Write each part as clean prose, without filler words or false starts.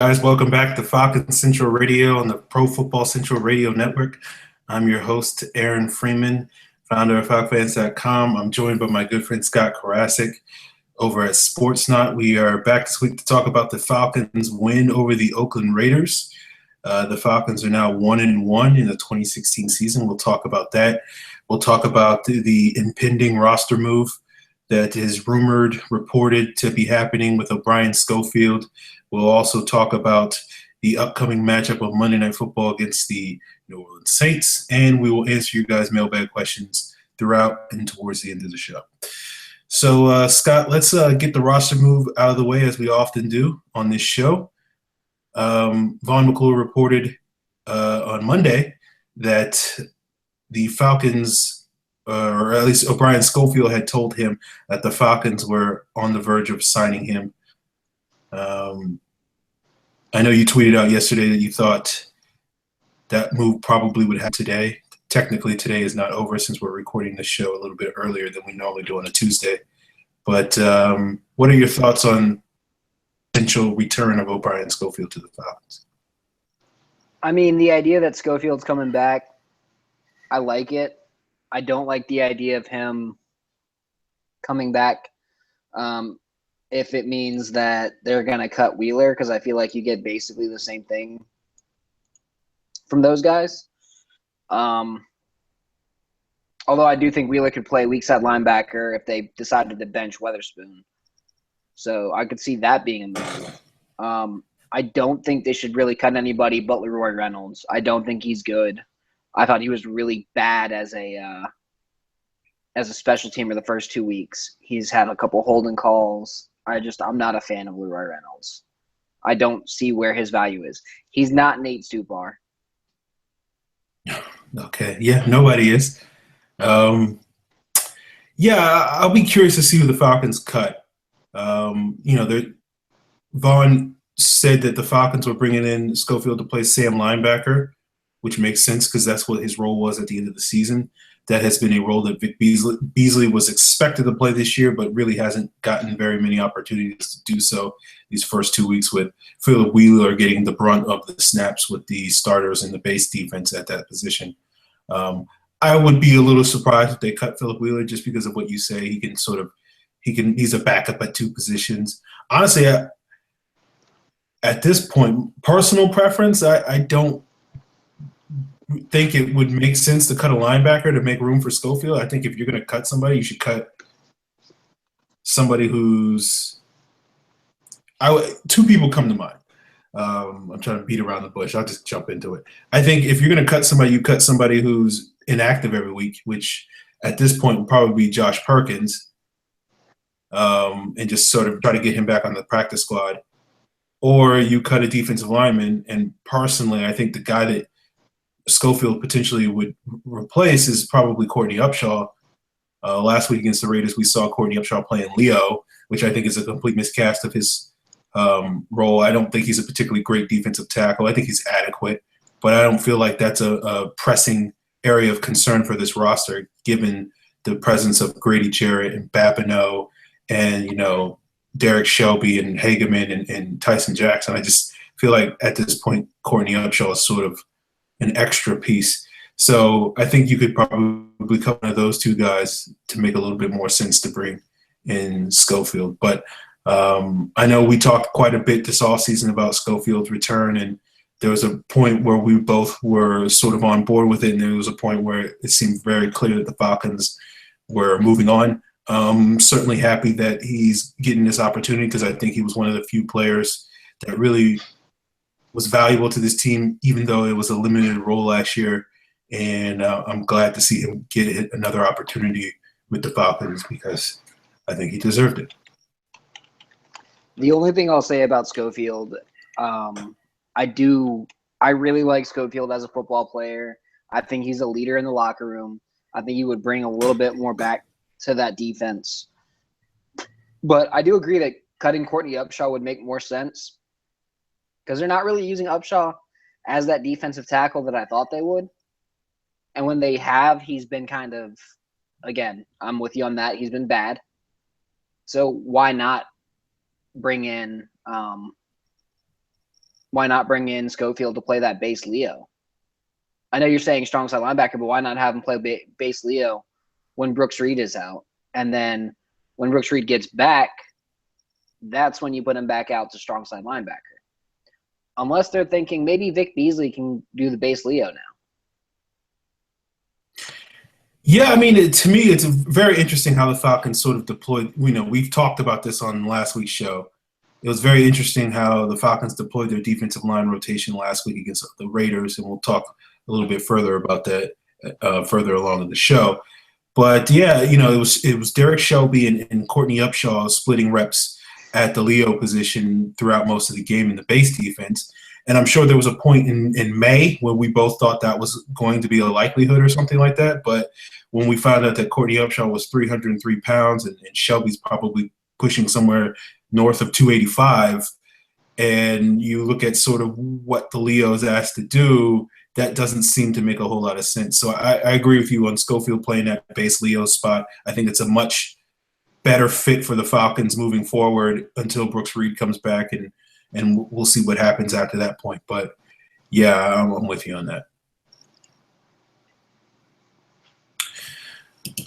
Guys, welcome back to Falcons Central Radio on the Pro Football Central Radio Network. I'm your host, Aaron Freeman, founder of FalcFans.com. I'm joined by my good friend Scott Karasik over at Sportsnot. We are back this week to talk about the Falcons' win over the Oakland Raiders. The Falcons are now 1-1 in the 2016 season. We'll talk about that. We'll talk about the impending roster move that is reported to be happening with O'Brien Schofield. We'll also talk about the upcoming matchup of Monday Night Football against the New Orleans Saints, and we will answer you guys' mailbag questions throughout and towards the end of the show. So, Scott, let's get the roster move out of the way, as we often do on this show. Vaughn McClure reported on Monday that the Falcons, or at least O'Brien Schofield, had told him that the Falcons were on the verge of signing him. I know you tweeted out yesterday that you thought that move probably would happen today. Technically, today is not over since we're recording this show a little bit earlier than we normally do on a Tuesday. But what are your thoughts on potential return of O'Brien Schofield to the Falcons? I mean, the idea that Schofield's coming back, I like it. I don't like the idea of him coming back if it means that they're going to cut Wheeler, because I feel like you get basically the same thing from those guys. Although I do think Wheeler could play weak side linebacker if they decided to bench Weatherspoon. So I could see that being a move. I don't think they should really cut anybody but Leroy Reynolds. I don't think he's good. I thought he was really bad as a special teamer the first 2 weeks. He's had a couple holding calls. I'm not a fan of Leroy Reynolds. I don't see where his value is. He's not Nate Stupar. Okay, yeah, nobody is. I'll be curious to see who the Falcons cut. Vaughn said that the Falcons were bringing in Schofield to play Sam linebacker, which makes sense because that's what his role was at the end of the season. That has been a role that Vic Beasley was expected to play this year, but really hasn't gotten very many opportunities to do so these first 2 weeks, with Philip Wheeler getting the brunt of the snaps with the starters and the base defense at that position. I would be a little surprised if they cut Philip Wheeler just because of what you say. He's a backup at two positions. Honestly, at this point, personal preference, I don't think it would make sense to cut a linebacker to make room for Schofield. I think if you're going to cut somebody, you should cut somebody who's two people come to mind. I'm trying to beat around the bush. I'll just jump into it. I think if you're going to cut somebody, you cut somebody who's inactive every week, which at this point would probably be Josh Perkins, and just sort of try to get him back on the practice squad. Or you cut a defensive lineman, and personally, I think the guy that Schofield potentially would replace is probably Courtney Upshaw. Last week against the Raiders, we saw Courtney Upshaw playing Leo, which I think is a complete miscast of his role. I don't think he's a particularly great defensive tackle. I think he's adequate, but I don't feel like that's a pressing area of concern for this roster, given the presence of Grady Jarrett and Babineau and, Derek Shelby and Hageman and Tyson Jackson. I just feel like at this point, Courtney Upshaw is sort of an extra piece. So I think you could probably cut one of those two guys to make a little bit more sense to bring in Schofield. But I know we talked quite a bit this offseason about Schofield's return, and there was a point where we both were sort of on board with it, and there was a point where it seemed very clear that the Falcons were moving on. Certainly happy that he's getting this opportunity, because I think he was one of the few players that really was valuable to this team, even though it was a limited role last year. And I'm glad to see him get another opportunity with the Falcons, because I think he deserved it. The only thing I'll say about Schofield, I really like Schofield as a football player. I think he's a leader in the locker room. I think he would bring a little bit more back to that defense. But I do agree that cutting Courtney Upshaw would make more sense, because they're not really using Upshaw as that defensive tackle that I thought they would. And when they have, he's been kind of, again, I'm with you on that, he's been bad. So why not bring in Why not bring in Schofield to play that base Leo? I know you're saying strong side linebacker, but why not have him play base Leo when Brooks Reed is out? And then when Brooks Reed gets back, that's when you put him back out to strong side linebacker. Unless they're thinking maybe Vic Beasley can do the base Leo now. Yeah, I mean, to me, it's very interesting how the Falcons sort of deployed. We've talked about this on last week's show. It was very interesting how the Falcons deployed their defensive line rotation last week against the Raiders, and we'll talk a little bit further about that further along in the show. But yeah, it was Derek Shelby and Courtney Upshaw splitting reps at the Leo position throughout most of the game in the base defense. And I'm sure there was a point in May where we both thought that was going to be a likelihood or something like that. But when we found out that Courtney Upshaw was 303 pounds and Shelby's probably pushing somewhere north of 285, and you look at sort of what the Leo is asked to do, that doesn't seem to make a whole lot of sense. So I agree with you on Schofield playing that base Leo spot. I think it's a much better fit for the Falcons moving forward until Brooks Reed comes back, and we'll see what happens after that point. But yeah, I'm with you on that.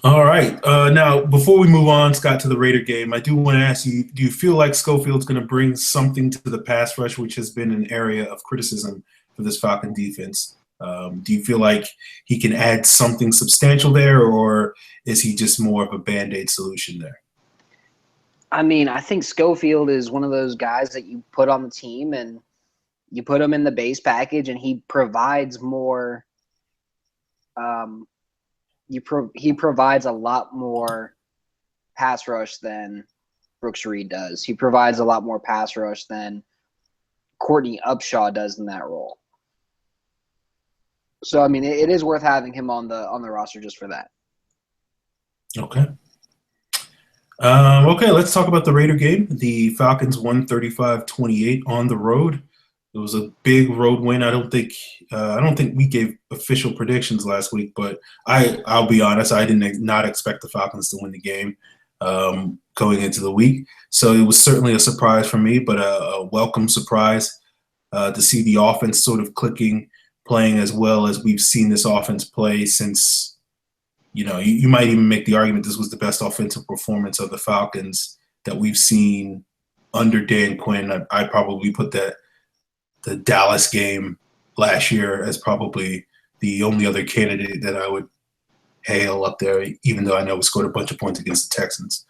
All right. Now, before we move on, Scott, to the Raider game, I do want to ask you, do you feel like Schofield's going to bring something to the pass rush, which has been an area of criticism for this Falcon defense? Do you feel like he can add something substantial there, or is he just more of a Band-Aid solution there? I mean, I think Schofield is one of those guys that you put on the team and you put him in the base package and he provides more he provides a lot more pass rush than Brooks Reed does. He provides a lot more pass rush than Courtney Upshaw does in that role. So I mean, it is worth having him on the roster just for that. Okay. Okay, let's talk about the Raider game. The Falcons won 35-28 on the road. It was a big road win. I don't think we gave official predictions last week, but I'll be honest, I did not expect the Falcons to win the game going into the week. So it was certainly a surprise for me, but a welcome surprise to see the offense sort of clicking, playing as well as we've seen this offense play since. You might even make the argument this was the best offensive performance of the Falcons that we've seen under Dan Quinn. I probably put the Dallas game last year as probably the only other candidate that I would hail up there, even though I know we scored a bunch of points against the Texans.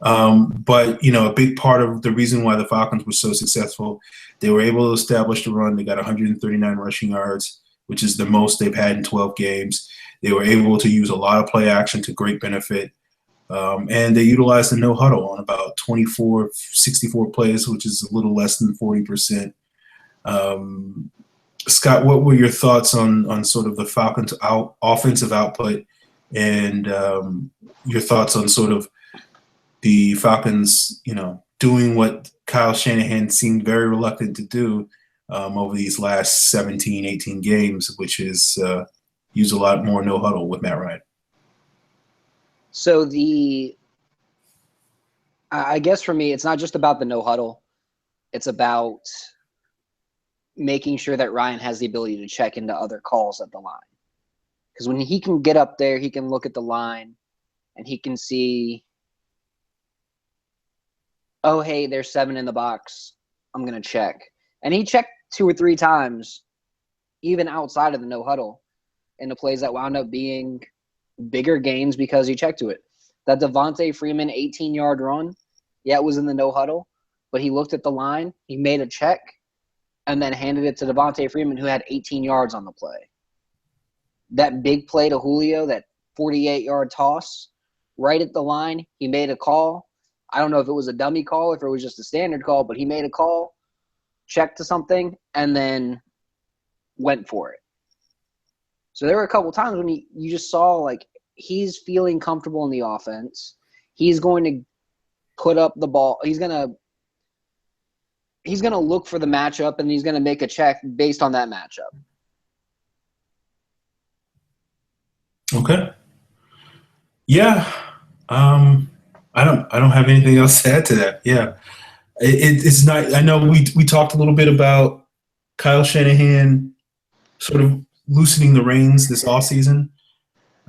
But a big part of the reason why the Falcons were so successful, they were able to establish the run. They got 139 rushing yards, which is the most they've had in 12 games. They were able to use a lot of play action to great benefit. And they utilized the no huddle on about 64 plays, which is a little less than 40%. Scott, what were your thoughts on sort of the Falcons' offensive output and your thoughts on sort of the Falcons, doing what Kyle Shanahan seemed very reluctant to do over these last 17, 18 games, which is use a lot more no huddle with Matt Ryan? So I guess for me, it's not just about the no huddle. It's about making sure that Ryan has the ability to check into other calls at the line. Because when he can get up there, he can look at the line and he can see, oh, hey, there's 7 in the box. I'm going to check. And he checked 2 or 3 times, even outside of the no huddle, in the plays that wound up being bigger gains because he checked to it. That Devontae Freeman 18-yard run, yeah, it was in the no huddle, but he looked at the line, he made a check, and then handed it to Devontae Freeman, who had 18 yards on the play. That big play to Julio, that 48-yard toss, right at the line, he made a call. I don't know if it was a dummy call, if it was just a standard call, but he made a call, checked to something, and then went for it. So there were a couple times when you just saw, like, he's feeling comfortable in the offense. He's going to put up the ball. He's going to look for the matchup, and he's going to make a check based on that matchup. Okay. Yeah. I don't have anything else to add to that. Yeah. It's not. I know we talked a little bit about Kyle Shanahan sort of loosening the reins this offseason.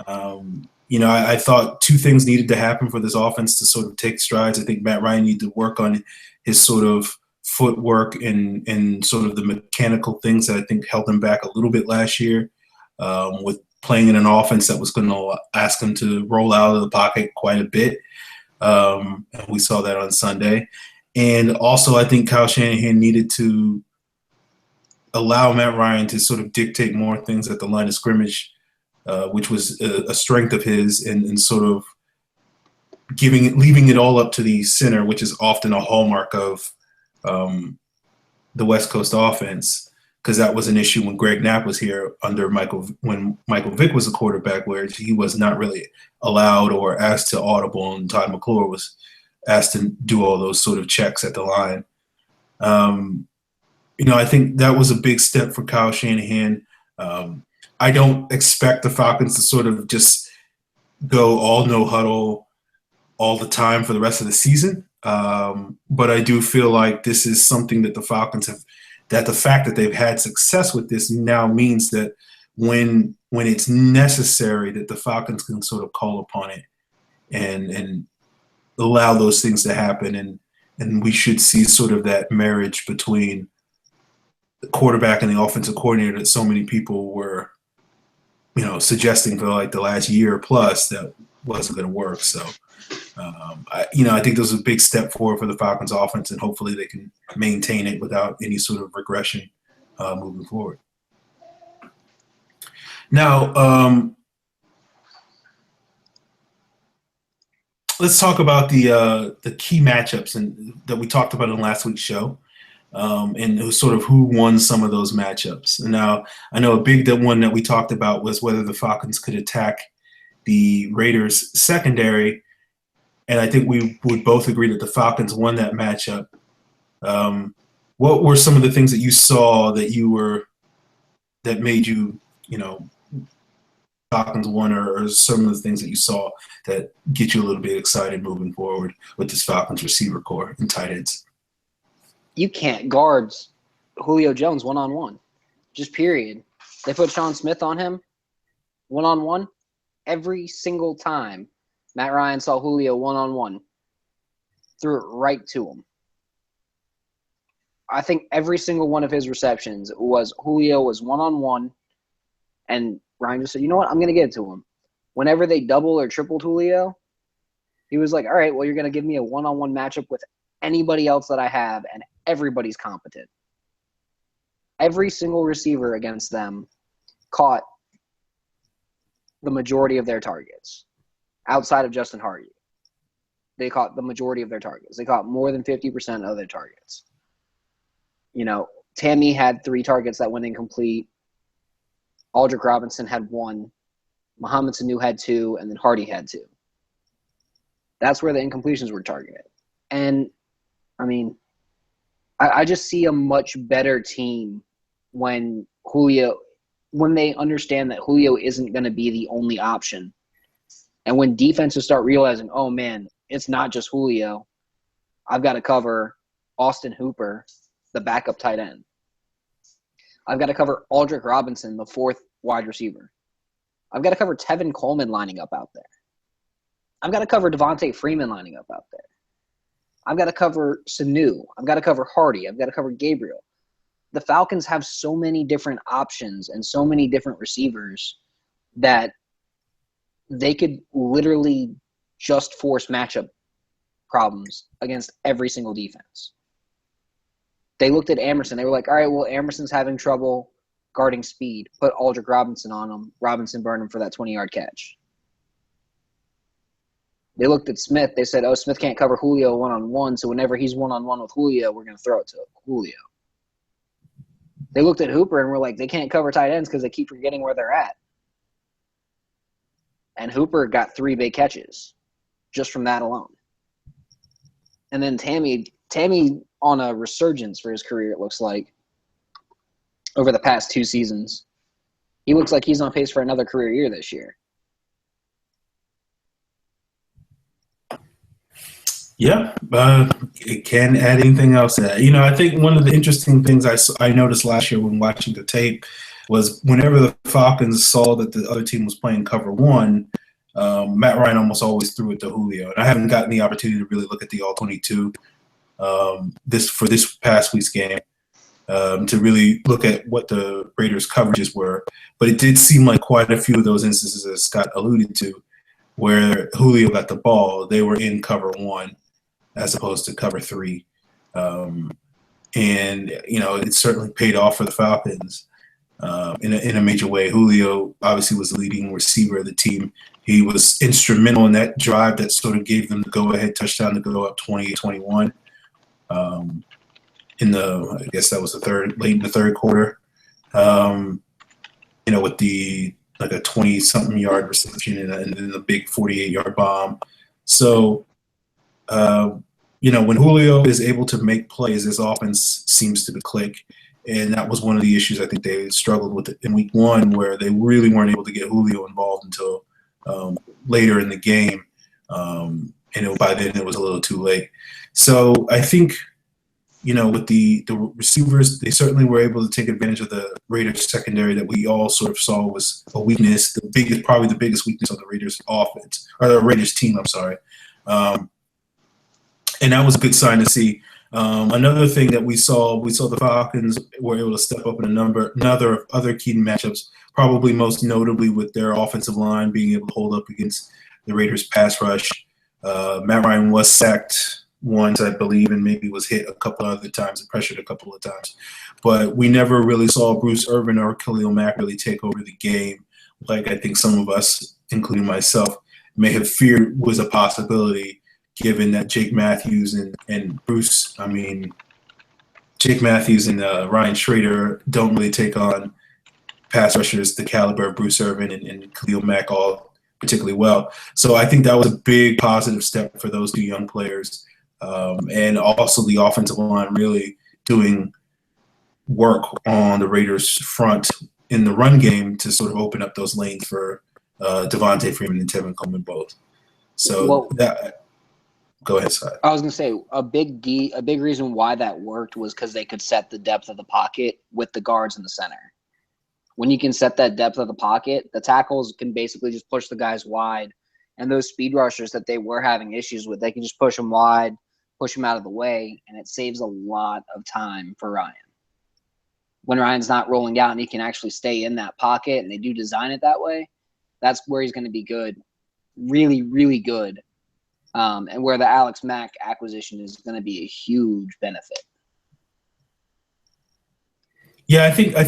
I thought two things needed to happen for this offense to sort of take strides. I think Matt Ryan needed to work on his sort of footwork and sort of the mechanical things that I think held him back a little bit last year, with playing in an offense that was going to ask him to roll out of the pocket quite a bit. And we saw that on Sunday. And also, I think Kyle Shanahan needed to allow Matt Ryan to sort of dictate more things at the line of scrimmage, which was a strength of his, and sort of leaving it all up to the center, which is often a hallmark of the West Coast offense, because that was an issue when Greg Knapp was here when Michael Vick was a quarterback, where he was not really allowed or asked to audible, and Todd McClure was asked to do all those sort of checks at the line. I think that was a big step for Kyle Shanahan. I don't expect the Falcons to sort of just go all no huddle all the time for the rest of the season. But I do feel like this is something that the Falcons have, that the fact that they've had success with this now means that when it's necessary, that the Falcons can sort of call upon it and allow those things to happen. And we should see sort of that marriage between the quarterback and the offensive coordinator that so many people were, suggesting for like the last year plus that wasn't going to work. So, I think there's a big step forward for the Falcons offense, and hopefully they can maintain it without any sort of regression moving forward. Now, let's talk about the key matchups that we talked about in last week's show. And sort of who won some of those matchups. Now, I know a big one that we talked about was whether the Falcons could attack the Raiders' secondary, and I think we would both agree that the Falcons won that matchup. What were some of the things that you saw that made you, Falcons won, or some of the things that you saw that get you a little bit excited moving forward with this Falcons receiver core and tight ends? You can't guard Julio Jones one-on-one, just period. They put Sean Smith on him one-on-one every single time Matt Ryan saw Julio one-on-one, threw it right to him. I think every single one of his receptions was Julio was one-on-one, and Ryan just said, you know what, I'm going to get it to him. Whenever they double or tripled Julio, he was like, all right, well, you're going to give me a one-on-one matchup with anybody else that I have, and everybody's competent. Every single receiver against them caught the majority of their targets outside of Justin Hardy. They caught the majority of their targets. They caught more than 50% of their targets. Tammy had 3 targets that went incomplete. Aldrick Robinson had 1. Mohamed Sanu had 2, and then Hardy had 2. That's where the incompletions were targeted. And I just see a much better team when they understand that Julio isn't going to be the only option. And when defenses start realizing, oh man, it's not just Julio. I've got to cover Austin Hooper, the backup tight end. I've got to cover Aldrick Robinson, the 4th wide receiver. I've got to cover Tevin Coleman lining up out there. I've got to cover Devontae Freeman lining up out there. I've got to cover Sanu. I've got to cover Hardy. I've got to cover Gabriel. The Falcons have so many different options and so many different receivers that they could literally just force matchup problems against every single defense. They looked at Emerson. They were like, all right, well, Emerson's having trouble guarding speed. Put Aldrick Robinson on him. Robinson burned him for that 20-yard catch. They looked at Smith. They said, oh, Smith can't cover Julio one-on-one, so whenever he's one-on-one with Julio, we're going to throw it to Julio. They looked at Hooper and were like, they can't cover tight ends because they keep forgetting where they're at. And Hooper got 3 big catches just from that alone. And then Tammy on a resurgence for his career, it looks like, over the past 2 seasons. He looks like he's on pace for another career year this year. Yeah, it can add anything else to that. I think one of the interesting things I noticed last year when watching the tape was whenever the Falcons saw that the other team was playing cover one, Matt Ryan almost always threw it to Julio. And I haven't gotten the opportunity to really look at the all 22 this past week's game to really look at what the Raiders' coverages were. But it did seem like quite a few of those instances, as Scott alluded to, where Julio got the ball, they were in cover one as opposed to cover three. And it certainly paid off for the Falcons in a major way. Julio obviously was the leading receiver of the team. He was instrumental in that drive that sort of gave them the go-ahead touchdown to go up 20-21. I guess that was late in the third quarter. With the like a 20-something yard reception and then the big 48-yard bomb. So when Julio is able to make plays, his offense seems to click. And that was one of the issues I think they struggled with in week one, where they really weren't able to get Julio involved until later in the game. And by then it was a little too late. So I think, with the receivers, they certainly were able to take advantage of the Raiders secondary that we all sort of saw was a weakness, probably the biggest weakness on the Raiders offense, or the Raiders team, I'm sorry. And that was a good sign to see. Another thing that we saw the Falcons were able to step up in other key matchups, probably most notably with their offensive line being able to hold up against the Raiders' pass rush. Matt Ryan was sacked once, I believe, and maybe was hit a couple other times and pressured a couple of times. But we never really saw Bruce Irvin or Khalil Mack really take over the game like I think some of us, including myself, may have feared was a possibility, given that Jake Matthews and Ryan Schrader don't really take on pass rushers the caliber of Bruce Irvin and Khalil Mack all particularly well. So I think that was a big positive step for those two young players. And also the offensive line really doing work on the Raiders' front in the run game to sort of open up those lanes for Devontae Freeman and Tevin Coleman both. So go ahead, Scott. I was going to say a big reason why that worked was because they could set the depth of the pocket with the guards in the center. When you can set that depth of the pocket, the tackles can basically just push the guys wide. And those speed rushers that they were having issues with, they can just push them wide, push them out of the way, and it saves a lot of time for Ryan. When Ryan's not rolling out and he can actually stay in that pocket, and they do design it that way, that's where he's going to be good, really, really good. And where the Alex Mack acquisition is going to be a huge benefit. Yeah, I think I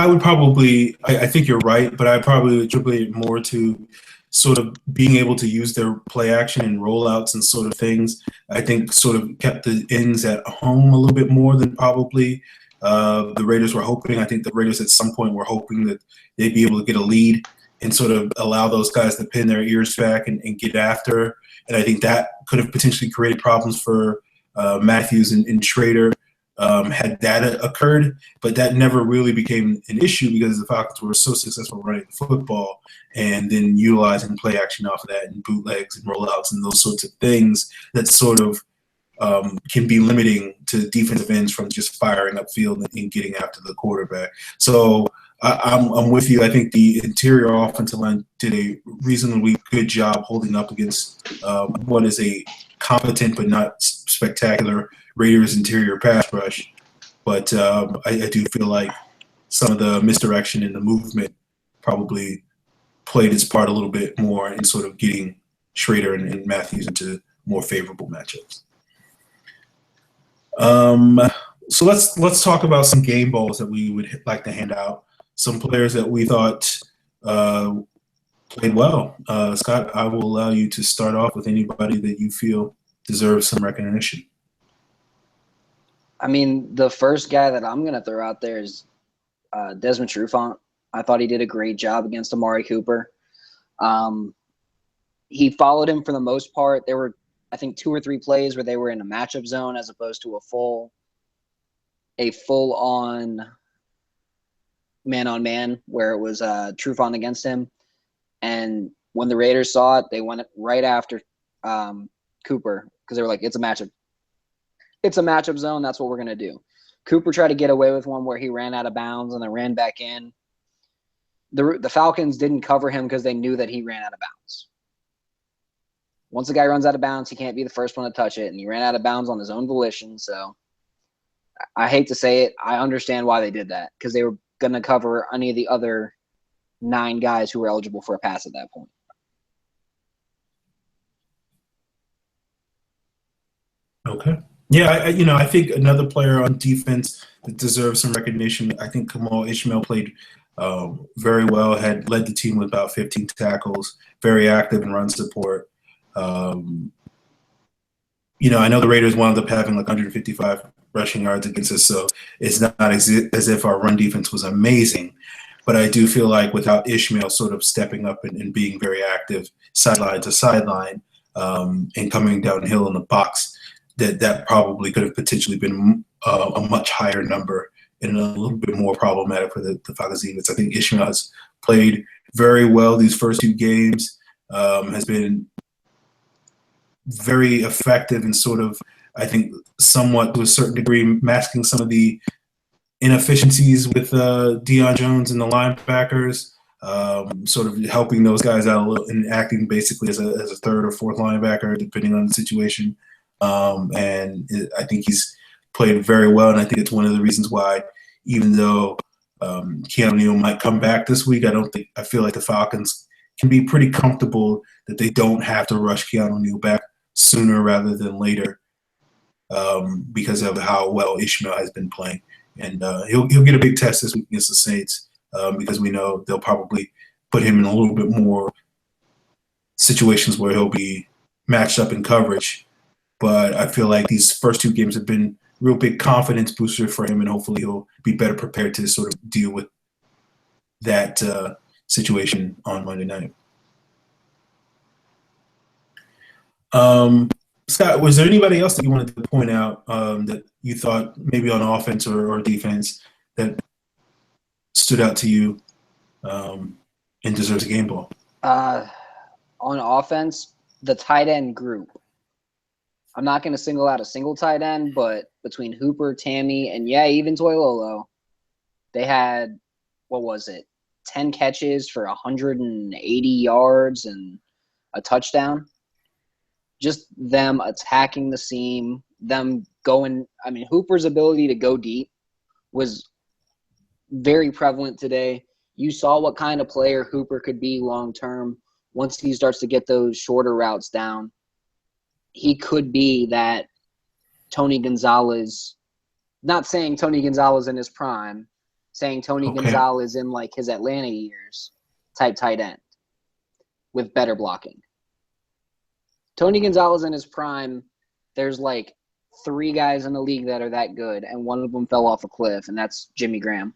would probably I think you're right, but I probably would attribute it more to sort of being able to use their play action and rollouts and sort of things. I think sort of kept the ends at home a little bit more than probably the Raiders were hoping. I think the Raiders at some point were hoping that they'd be able to get a lead and sort of allow those guys to pin their ears back and get after. And I think that could have potentially created problems for Matthews and Schrader had that occurred. But that never really became an issue because the Falcons were so successful running the football and then utilizing play action off of that and bootlegs and rollouts and those sorts of things that sort of can be limiting to defensive ends from just firing upfield and getting after the quarterback. So I'm with you. I think the interior offensive line did a reasonably good job holding up against what is a competent but not spectacular Raiders interior pass rush. But I do feel like some of the misdirection in the movement probably played its part a little bit more in sort of getting Schrader and Matthews into more favorable matchups. So let's talk about some game balls that we would like to hand out. Some players that we thought played well. Scott, I will allow you to start off with anybody that you feel deserves some recognition. I mean, the first guy that I'm going to throw out there is Desmond Trufant. I thought he did a great job against Amari Cooper. He followed him for the most part. There were, I think, 2 or 3 plays where they were in a matchup zone as opposed to a full-on man-on-man where it was Trufant against him. And when the Raiders saw it, they went right after Cooper because they were like, it's a matchup. It's a matchup zone. That's what we're going to do. Cooper tried to get away with one where he ran out of bounds and then ran back in. The Falcons didn't cover him because they knew that he ran out of bounds. Once the guy runs out of bounds, he can't be the first one to touch it, and he ran out of bounds on his own volition. So I hate to say it. I understand why they did that because they were going to cover any of the other 9 guys who were eligible for a pass at that point. Okay. Yeah, I think another player on defense that deserves some recognition. I think Kamal Ishmael played very well, had led the team with about 15 tackles, very active in run support. I know the Raiders wound up having like 155 rushing yards against us, so it's not as if our run defense was amazing. But I do feel like without Ishmael sort of stepping up and being very active sideline to sideline and coming downhill in the box, that probably could have potentially been a much higher number and a little bit more problematic for the Falcons defense. I think Ishmael has played very well these first 2 games, has been very effective and sort of, I think, somewhat to a certain degree masking some of the inefficiencies with Deion Jones and the linebackers, sort of helping those guys out a little and acting basically as a third or fourth linebacker, depending on the situation. I think he's played very well, and I think it's one of the reasons why, even though Keanu Neal might come back this week, I feel like the Falcons can be pretty comfortable that they don't have to rush Keanu Neal back sooner rather than later because of how well Ishmael has been playing. And he'll get a big test this week against the Saints because we know they'll probably put him in a little bit more situations where he'll be matched up in coverage. But I feel like these first 2 games have been real big confidence booster for him, and hopefully he'll be better prepared to sort of deal with that situation on Monday night. Scott, was there anybody else that you wanted to point out that you thought maybe on offense or defense that stood out to you and deserves a game ball? On offense, the tight end group. I'm not going to single out a single tight end, but between Hooper, Tammy, and even Toilolo, they had, 10 catches for 180 yards and a touchdown. Just them attacking the seam, them going – Hooper's ability to go deep was very prevalent today. You saw what kind of player Hooper could be long-term once he starts to get those shorter routes down. He could be that Tony Gonzalez, not saying Tony Gonzalez in his prime, saying Tony Gonzalez in like his Atlanta years type tight end with better blocking. Tony Gonzalez in his prime, there's like 3 guys in the league that are that good, and one of them fell off a cliff, and that's Jimmy Graham.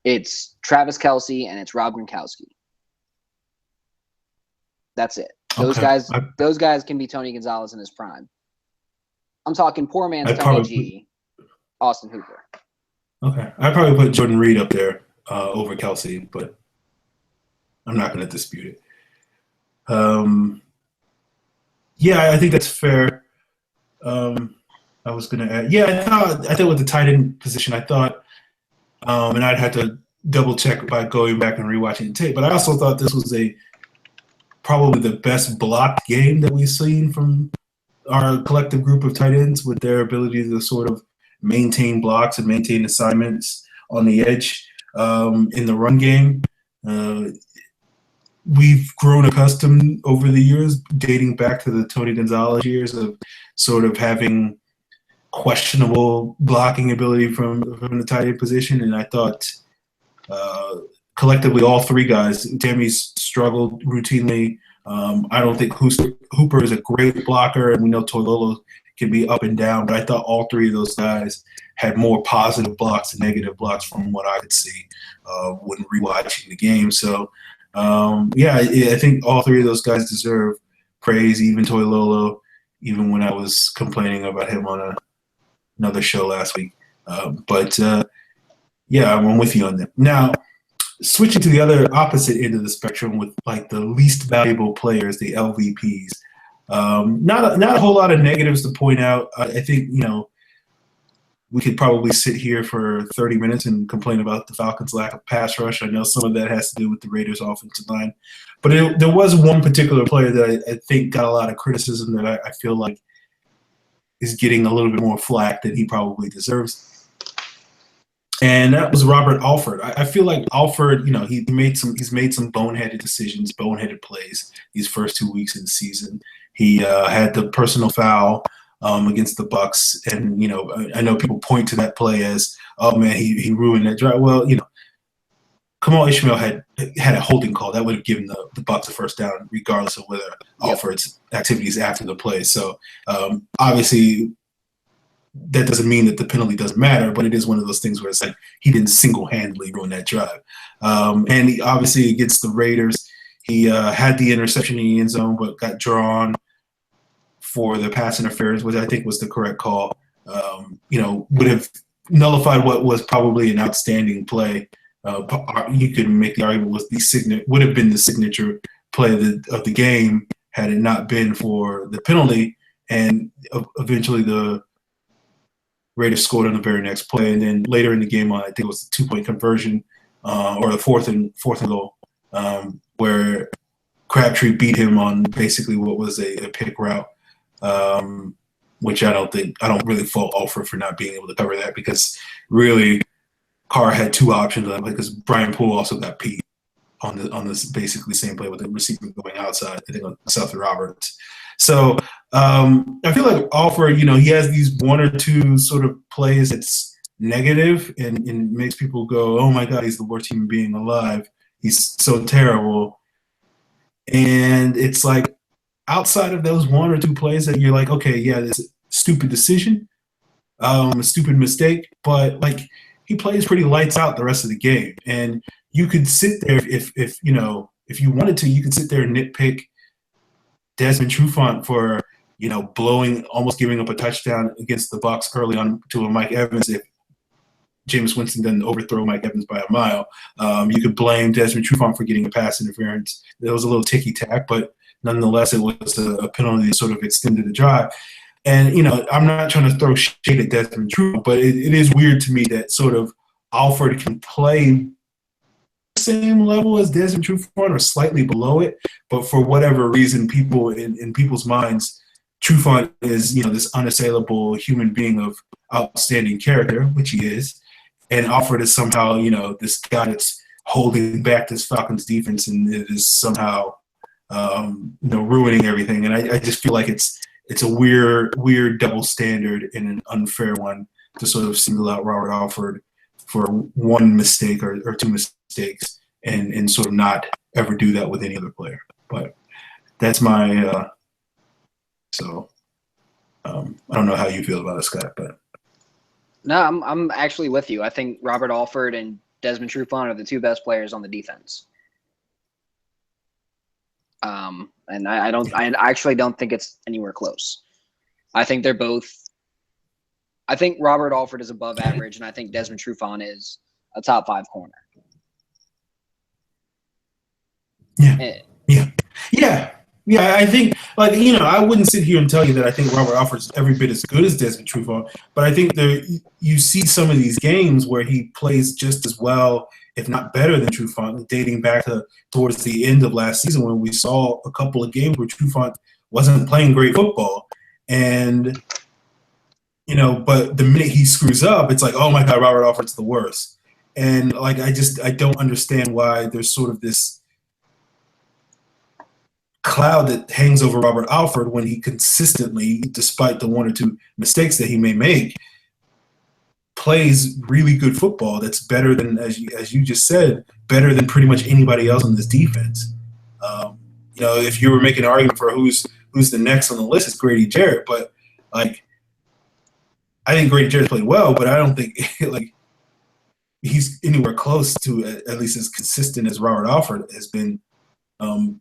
It's Travis Kelce and it's Rob Gronkowski. That's it. Those guys can be Tony Gonzalez in his prime. I'm talking poor man's Tony G, Austin Hooper. Okay. I'd probably put Jordan Reed up there over Kelce, but I'm not going to dispute it. I think that's fair. I was going to add. I thought with the tight end position, I thought, and I'd have to double check by going back and rewatching the tape, but I also thought this was probably the best blocked game that we've seen from our collective group of tight ends with their ability to sort of maintain blocks and maintain assignments on the edge in the run game. We've grown accustomed over the years, dating back to the Tony Gonzalez years, of sort of having questionable blocking ability from the tight end position. And I thought collectively all 3 guys, Tammy's struggled routinely. I don't think Hooper is a great blocker, and we know Toilolo can be up and down, but I thought all 3 of those guys had more positive blocks than negative blocks from what I could see when rewatching the game. So, I think all 3 of those guys deserve praise, even Toilolo, even when I was complaining about him on another show last week. I'm with you on that. Now, switching to the other opposite end of the spectrum with like the least valuable players, the LVPs, Not a whole lot of negatives to point out. I think we could probably sit here for 30 minutes and complain about the Falcons' lack of pass rush. I know some of that has to do with the Raiders' offensive line, but there was one particular player that I think got a lot of criticism that I feel like is getting a little bit more flack than he probably deserves. And that was Robert Alford. I feel like Alford, he's made some boneheaded decisions, boneheaded plays these first 2 weeks of the season. He had the personal foul against the Bucks, and I know people point to that play as, oh man, he ruined that drive. Well, Kamal Ishmael had a holding call that would have given the Bucks a first down, regardless of whether Alford's activities after the play. So obviously, that doesn't mean that the penalty doesn't matter, but it is one of those things where it's like he didn't single-handedly ruin that drive. And obviously against the Raiders, he had the interception in the end zone, but got drawn for the pass interference, which I think was the correct call. Would have nullified what was probably an outstanding play. You could make the argument would have been the signature play of the game had it not been for the penalty, and eventually the Raiders scored on the very next play, and then later in the game, I think it was the 2-point conversion or the fourth and goal, where Crabtree beat him on basically what was a pick route, which I don't really fault Alford for not being able to cover that, because really Carr had two options because Brian Poole also got beat on this basically same play with the receiver going outside, I think on South Roberts. So I feel like Alford, he has these one or two sort of plays that's negative and makes people go, oh my God, he's the worst human being alive. He's so terrible. And it's like outside of those one or two plays that you're like, okay, yeah, it's a stupid decision, a stupid mistake, but like he plays pretty lights out the rest of the game. And you could sit there if you wanted to, you could sit there and nitpick Desmond Trufant for, almost giving up a touchdown against the Bucs early on to a Mike Evans if Jameis Winston doesn't overthrow Mike Evans by a mile. You could blame Desmond Trufant for getting a pass interference. It was a little ticky-tack, but nonetheless, it was a penalty that sort of extended the drive. And, I'm not trying to throw shade at Desmond Trufant, but it is weird to me that sort of Alford can play same level as Desmond Trufant or slightly below it, but for whatever reason, people in people's minds, Trufant is this unassailable human being of outstanding character, which he is, and Alford is somehow this guy that's holding back this Falcons defense and it is somehow ruining everything. And I just feel like it's a weird double standard and an unfair one to sort of single out Robert Alford for one mistake or two mistakes and sort of not ever do that with any other player. But that's my I don't know how you feel about it, Scott, but no, I'm actually with you. I think Robert Alford and Desmond Trufant are the two best players on the defense. And I actually don't think it's anywhere close. I think they're both. I think Robert Alford is above average, and I think Desmond Trufant is a top 5 corner. Yeah. I think, I wouldn't sit here and tell you that I think Robert Alford's every bit as good as Desmond Trufant, but I think you see some of these games where he plays just as well, if not better than Trufant, dating back towards the end of last season when we saw a couple of games where Trufant wasn't playing great football. And, but the minute he screws up, it's like, oh my God, Robert Alford's the worst. And I don't understand why there's sort of this cloud that hangs over Robert Alford when he consistently, despite the one or two mistakes that he may make, plays really good football that's better than, as you just said, better than pretty much anybody else on this defense. If you were making an argument for who's the next on the list, it's Grady Jarrett, but I think Grady Jarrett's played well, but I don't think he's anywhere close to at least as consistent as Robert Alford has been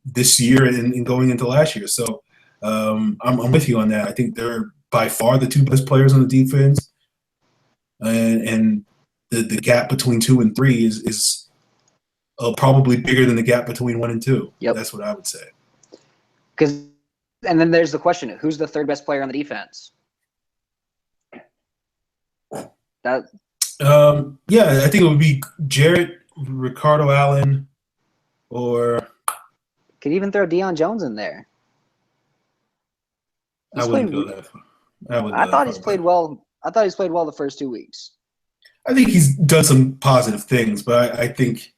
this year and going into last year. So I'm with you on that. I think they're by far the two best players on the defense, and the gap between 2 and 3 is probably bigger than the gap between 1 and 2. Yep. That's what I would say. Because And then there's the question: who's the third best player on the defense? That Yeah, I think it would be Jarrett, Ricardo Allen, or could even throw Deion Jones in there. I He's wouldn't played. go that far. I wouldn't I go that thought far. he's played well. I thought he's played well the first 2 weeks. I think he's done some positive things, but I think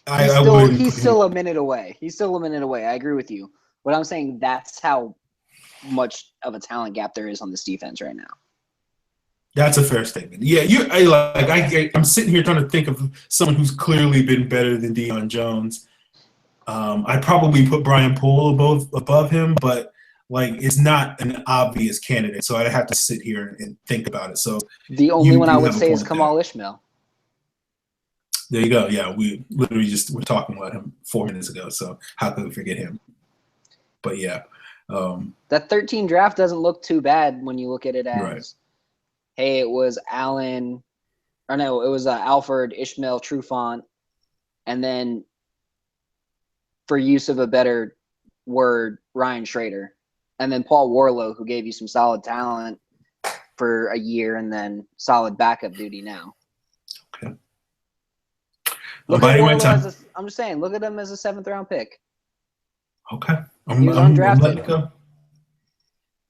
I wouldn't He's put him. still a minute away. He's still a minute away. I agree with you. But I'm saying that's how much of a talent gap there is on this defense right now. That's a fair statement. Yeah, I'm sitting here trying to think of someone who's clearly been better than Deion Jones. I'd probably put Brian Poole above him, but like it's not an obvious candidate, so I'd have to sit here and think about it. So The only one I would have a say is point Kamal there. Ishmael. There you go. Yeah, we literally were talking about him 4 minutes ago, so how could we forget him? But yeah, That 13 draft doesn't look too bad when you look at it as, right. hey, it was Allen, or no, it was Alfred, Ishmael, Trufant, and then for use of a better word, Ryan Schrader, and then Paul Warlow, who gave you some solid talent for a year and then solid backup duty now. Okay. Look at Warlow as I'm just saying, look at him as a 7th-round pick. Okay. He was undrafted. I'm letting it go.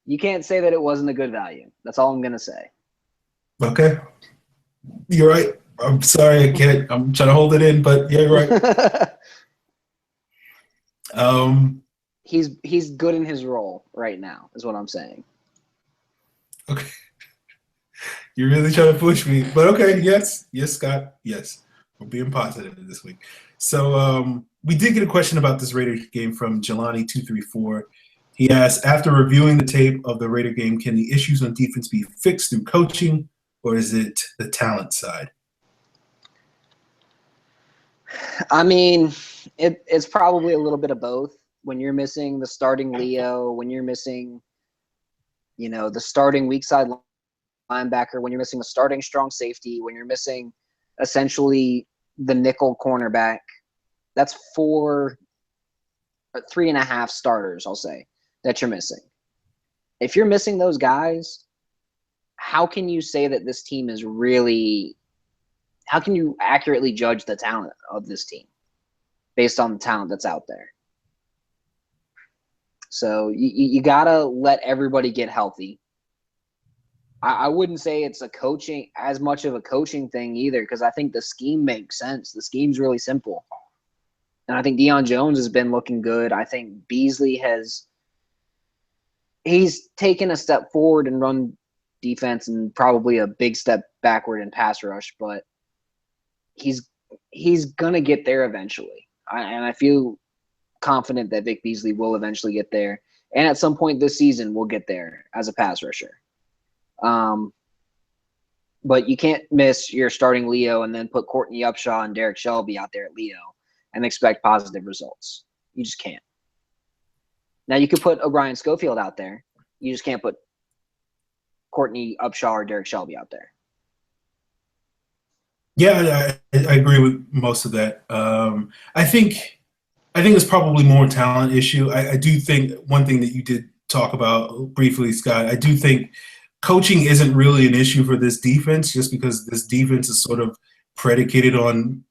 You can't say that it wasn't a good value. That's all I'm going to say. Okay. You're right. I'm sorry, I can't. I'm trying to hold it in, but yeah, you're right. He's good in his role right now, is what I'm saying. Okay. You're really trying to push me. But okay, yes, Scott. Yes. We're being positive this week. So we did get a question about this Raiders game from Jelani234. He asked, after reviewing the tape of the Raider game, can the issues on defense be fixed through coaching, or is it the talent side? I mean, it's probably a little bit of both. When you're missing the starting Leo, when you're missing, the starting weak side linebacker, when you're missing a starting strong safety, when you're missing essentially the nickel cornerback, that's 3.5 starters, I'll say, that you're missing. If you're missing those guys, how can you say that this team is really – how can you accurately judge the talent of this team based on the talent that's out there? So you got to let everybody get healthy. I wouldn't say it's as much of a coaching thing either, because I think the scheme makes sense. The scheme's really simple. And I think Deion Jones has been looking good. I think Beasley he's taken a step forward in run defense and probably a big step backward in pass rush, but he's going to get there eventually. And I feel confident that Vic Beasley will eventually get there. And at some point this season, we'll get there as a pass rusher. But you can't miss your starting Leo and then put Courtney Upshaw and Derek Shelby out there at Leo and expect positive results. You just can't. Now you could put O'Brien Schofield out there. You just can't put Courtney Upshaw or Derek Shelby out there. Yeah, I agree with most of that. I think it's probably more talent issue. I do think one thing that you did talk about briefly, Scott, I do think coaching isn't really an issue for this defense, just because this defense is sort of predicated on,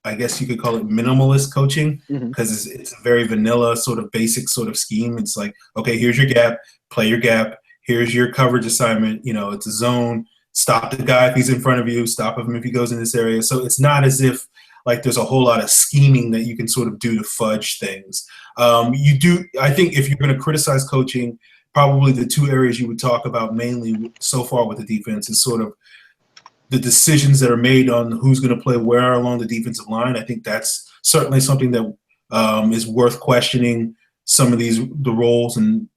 I guess you could call it minimalist coaching, because it's a very vanilla sort of basic sort of scheme. It's like, okay, here's your gap, play your gap. Here's your coverage assignment. It's a zone. Stop the guy if he's in front of you. Stop him if he goes in this area. So it's not as if like there's a whole lot of scheming that you can sort of do to fudge things. I think if you're going to criticize coaching, probably the two areas you would talk about mainly so far with the defense is sort of the decisions that are made on who's going to play where along the defensive line. I think that's certainly something that is worth questioning. Some of the roles and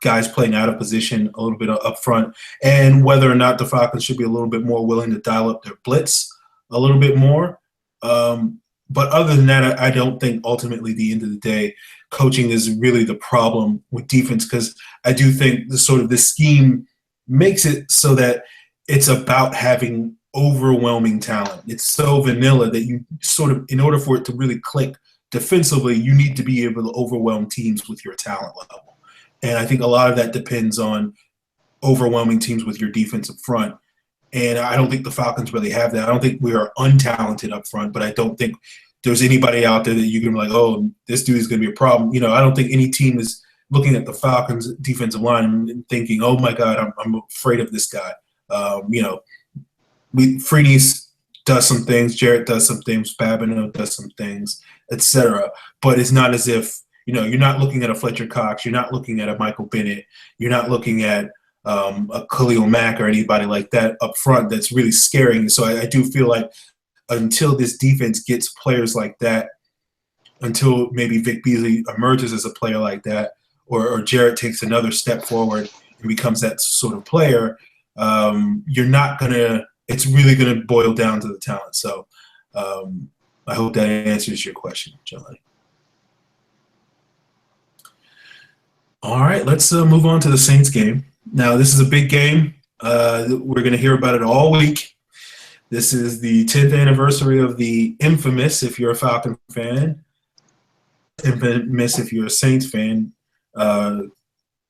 guys playing out of position a little bit up front, and whether or not the Falcons should be a little bit more willing to dial up their blitz a little bit more. But other than that, I don't think ultimately, at the end of the day, coaching is really the problem with defense, because I do think this scheme makes it so that it's about having overwhelming talent. It's so vanilla that you sort of, in order for it to really click, defensively, you need to be able to overwhelm teams with your talent level. And I think a lot of that depends on overwhelming teams with your defensive front. And I don't think the Falcons really have that. I don't think we are untalented up front, but I don't think there's anybody out there that you can be like, oh, this dude is going to be a problem. I don't think any team is looking at the Falcons defensive line and thinking, oh my God, I'm afraid of this guy. Freeney's does some things, Jarrett does some things, Babineau does some things, etc. But it's not as if, you're not looking at a Fletcher Cox, you're not looking at a Michael Bennett, you're not looking at a Khalil Mack or anybody like that up front that's really scaring. So I do feel like until this defense gets players like that, until maybe Vic Beasley emerges as a player like that, or Jarrett takes another step forward and becomes that sort of player, it's really going to boil down to the talent. So I hope that answers your question, John. All right, let's move on to the Saints game. Now, this is a big game. We're going to hear about it all week. This is the 10th anniversary of the infamous, if you're a Falcon fan, infamous if you're a Saints fan,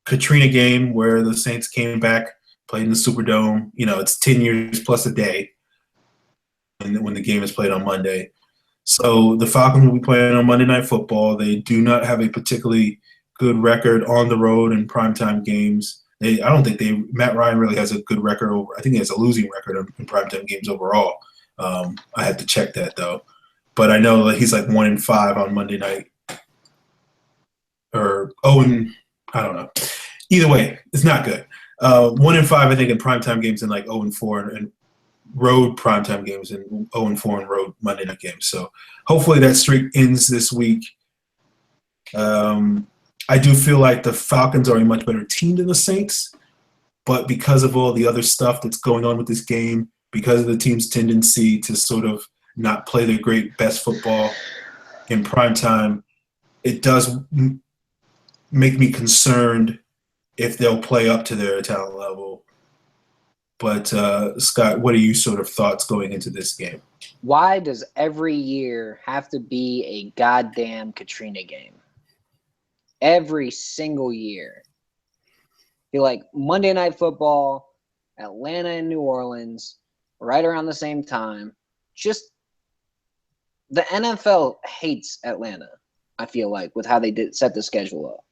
Katrina game where the Saints came back, played in the Superdome. It's 10 years plus a day when the game is played on Monday. So the Falcons will be playing on Monday Night Football. They do not have a particularly good record on the road in primetime games. I don't think Matt Ryan really has a good record over. I think he has a losing record in primetime games overall. I had to check that though, but I know that he's like 1-5 on Monday night, or I don't know. Either way, it's not good. 1-5, I think, in primetime games, and like 0-4 and road primetime games, and 0-4 in road Monday night games. So hopefully that streak ends this week. I do feel like the Falcons are a much better team than the Saints, but because of all the other stuff that's going on with this game, because of the team's tendency to sort of not play their best football in prime time, it does make me concerned if they'll play up to their talent level. But Scott, what are your sort of thoughts going into this game? Why does every year have to be a goddamn Katrina game? Every single year. Feel like Monday Night Football, Atlanta and New Orleans, right around the same time. Just the NFL hates Atlanta, I feel like, with how they set the schedule up.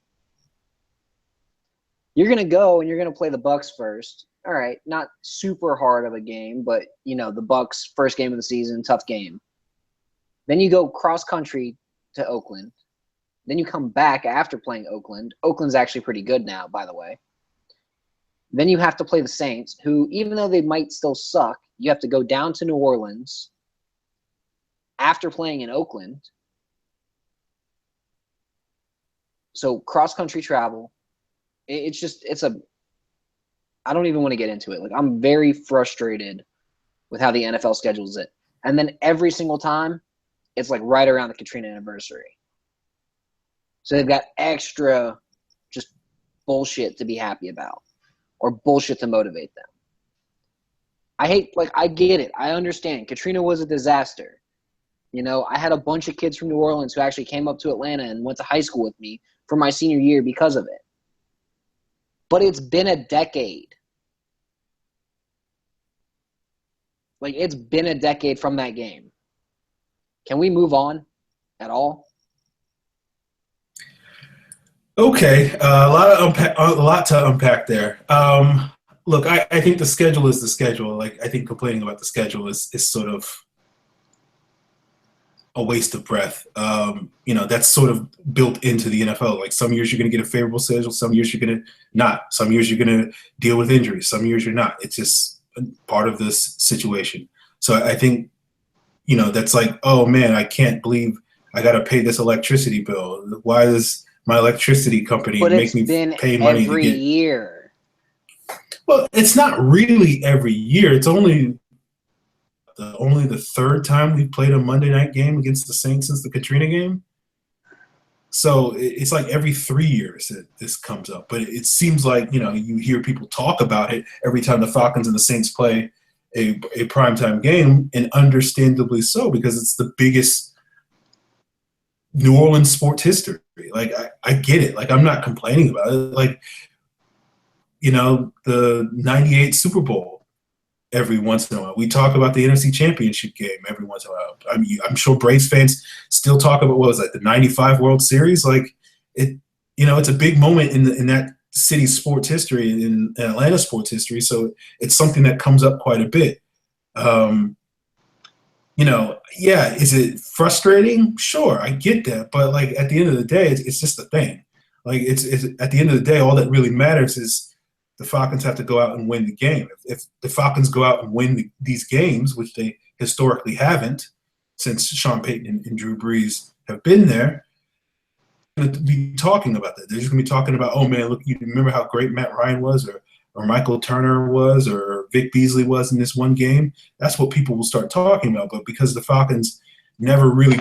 You're going to go and you're going to play the Bucs first. All right, not super hard of a game, but, the Bucs first game of the season, tough game. Then you go cross-country to Oakland. Then you come back after playing Oakland. Oakland's actually pretty good now, by the way. Then you have to play the Saints, who, even though they might still suck, you have to go down to New Orleans after playing in Oakland. So cross-country travel. I don't even want to get into it. Like, I'm very frustrated with how the NFL schedules it. And then every single time, it's like right around the Katrina anniversary. So they've got extra just bullshit to be happy about, or bullshit to motivate them. I get it. I understand. Katrina was a disaster. I had a bunch of kids from New Orleans who actually came up to Atlanta and went to high school with me for my senior year because of it. But it's been a decade. It's been a decade from that game. Can we move on at all? Okay, a lot to unpack there. Look, I think the schedule is the schedule. I think complaining about the schedule is sort of a waste of breath. That's sort of built into the NFL. Some years you're going to get a favorable schedule, some years you're going to not. Some years you're going to deal with injuries, some years you're not. It's just part of this situation. So I think, that's like, oh man, I can't believe I got to pay this electricity bill. Why does my electricity company make me pay money every year? Well, it's not really every year. It's only the third time we've played a Monday night game against the Saints since the Katrina game. So it's like every 3 years that this comes up. But it seems like, you hear people talk about it every time the Falcons and the Saints play a primetime game, and understandably so, because it's the biggest New Orleans sports history. Like, I get it. Like, I'm not complaining about it. Like, the 98 Super Bowl every once in a while. We talk about the NFC Championship game every once in a while. I mean, I'm sure Braves fans still talk about, what was that, the 95 World Series? Like, it's a big moment in that city's sports history, in Atlanta sports history. So it's something that comes up quite a bit. Yeah, is it frustrating? Sure, I get that. But, like, at the end of the day, it's just a thing. Like, it's at the end of the day, all that really matters is the Falcons have to go out and win the game. If the Falcons go out and win these games, which they historically haven't since Sean Payton and Drew Brees have been there, they're going to be talking about that. They're just going to be talking about, oh, man, look, you remember how great Matt Ryan was, or Michael Turner was, or Vic Beasley was in this one game? That's what people will start talking about. But because the Falcons never really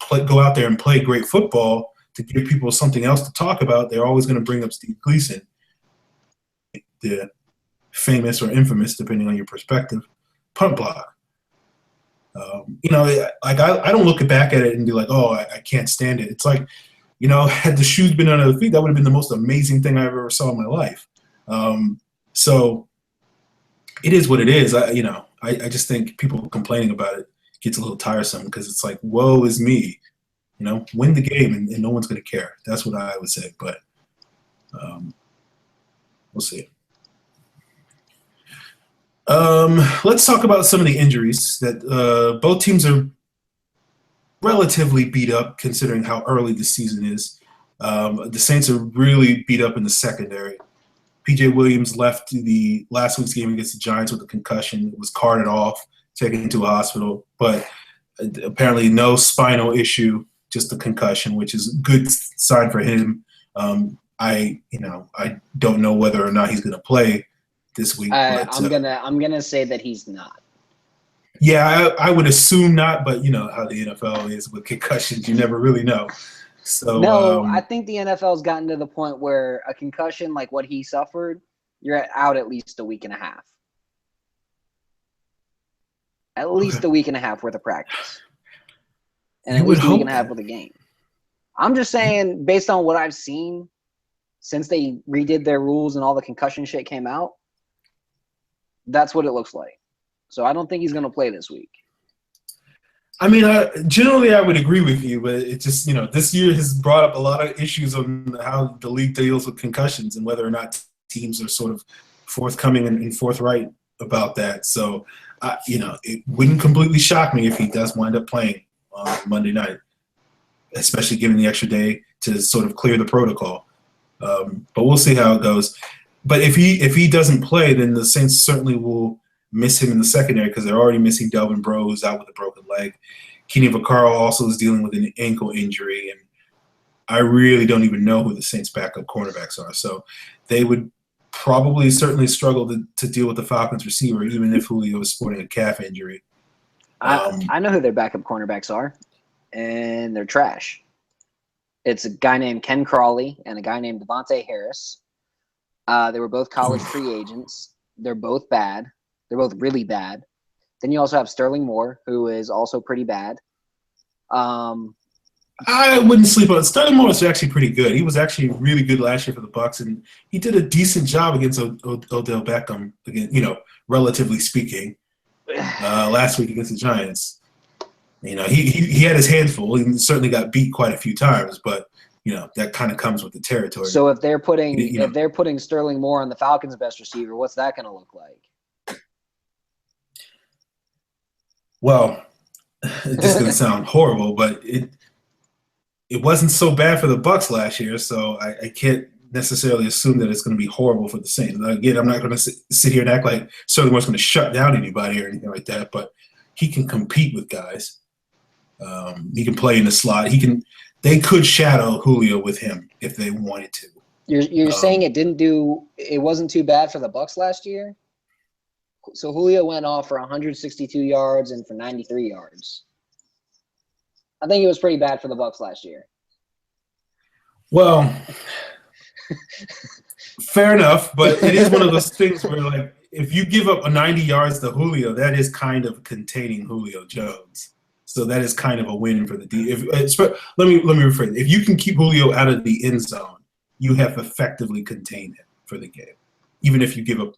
go out there and play great football to give people something else to talk about, they're always going to bring up Steve Gleason, the famous or infamous, depending on your perspective, punt block. Like, I don't look back at it and be like, oh, I can't stand it. It's like, had the shoes been under the feet, that would have been the most amazing thing I ever saw in my life. So it is what it is. I just think people complaining about it gets a little tiresome, because it's like, woe is me. Win the game and no one's going to care. That's what I would say. But we'll see. Let's talk about some of the injuries that both teams are relatively beat up, considering how early the season is. The Saints are really beat up in the secondary. P.J. Williams left the last week's game against the Giants with a concussion. Was carted off, taken to a hospital, but apparently no spinal issue, just a concussion, which is a good sign for him. I don't know whether or not he's going to play this week. I'm gonna say that he's not. Yeah, I would assume not, but you know how the NFL is with concussions; you never really know. So no, I think the NFL's gotten to the point where a concussion like what he suffered, you're out at least a week and a half. At least a week and a half worth of practice, and at least a week and a half with a game. I'm just saying, based on what I've seen since they redid their rules and all the concussion shit came out, that's what it looks like. So I don't think he's going to play this week. I mean, generally I would agree with you, but it just, this year has brought up a lot of issues on how the league deals with concussions and whether or not teams are sort of forthcoming and forthright about that. So, it wouldn't completely shock me if he does wind up playing on Monday night, especially given the extra day to sort of clear the protocol. But we'll see how it goes. But if he doesn't play, then the Saints certainly will miss him in the secondary, because they're already missing Delvin Breaux, who's out with a broken leg. Kenny Vaccaro also is dealing with an ankle injury, and I really don't even know who the Saints' backup cornerbacks are. So they would probably certainly struggle to deal with the Falcons receiver, even if Julio is sporting a calf injury. I know who their backup cornerbacks are, and they're trash. It's a guy named Ken Crawley and a guy named Devontae Harris. They were both college free agents. They're both bad. They're both really bad. Then you also have Sterling Moore, who is also pretty bad. I wouldn't sleep on Sterling Moore. Was actually pretty good. He was actually really good last year for the Bucs, and he did a decent job against Odell Beckham. Again, relatively speaking, last week against the Giants. He had his hands full. He certainly got beat quite a few times, but that kind of comes with the territory. So if they're putting Sterling Moore on the Falcons' best receiver, what's that going to look like? Well, it's just going to sound horrible, but it wasn't so bad for the Bucs last year, so I can't necessarily assume that it's going to be horrible for the Saints. Again, I'm not going to sit here and act like Sterling Moore's going to shut down anybody or anything like that, but he can compete with guys. He can play in the slot. They could shadow Julio with him if they wanted to. You're saying it wasn't too bad for the Bucs last year? So Julio went off for 162 yards and for 93 yards. I think it was pretty bad for the Bucs last year. Well, fair enough, but it is one of those things where, if you give up a 90 yards to Julio, that is kind of containing Julio Jones. So that is kind of a win for the D. Let me rephrase. If you can keep Julio out of the end zone, you have effectively contained him for the game. Even if you give up,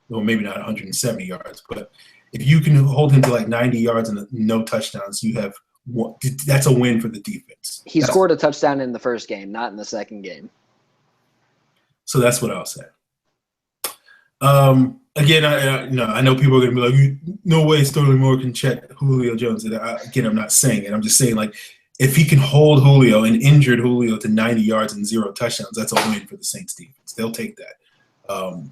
well, maybe not 170 yards, but if you can hold him to like 90 yards and no touchdowns, you have one. That's a win for the defense. He scored a touchdown in the first game, not in the second game. So that's what I'll say. Again, I know people are going to be like, no way Sterling Moore can check Julio Jones. And again, I'm not saying it. I'm just saying, like, if he can hold Julio and injured Julio to 90 yards and 0 touchdowns, that's a win for the Saints defense. They'll take that. I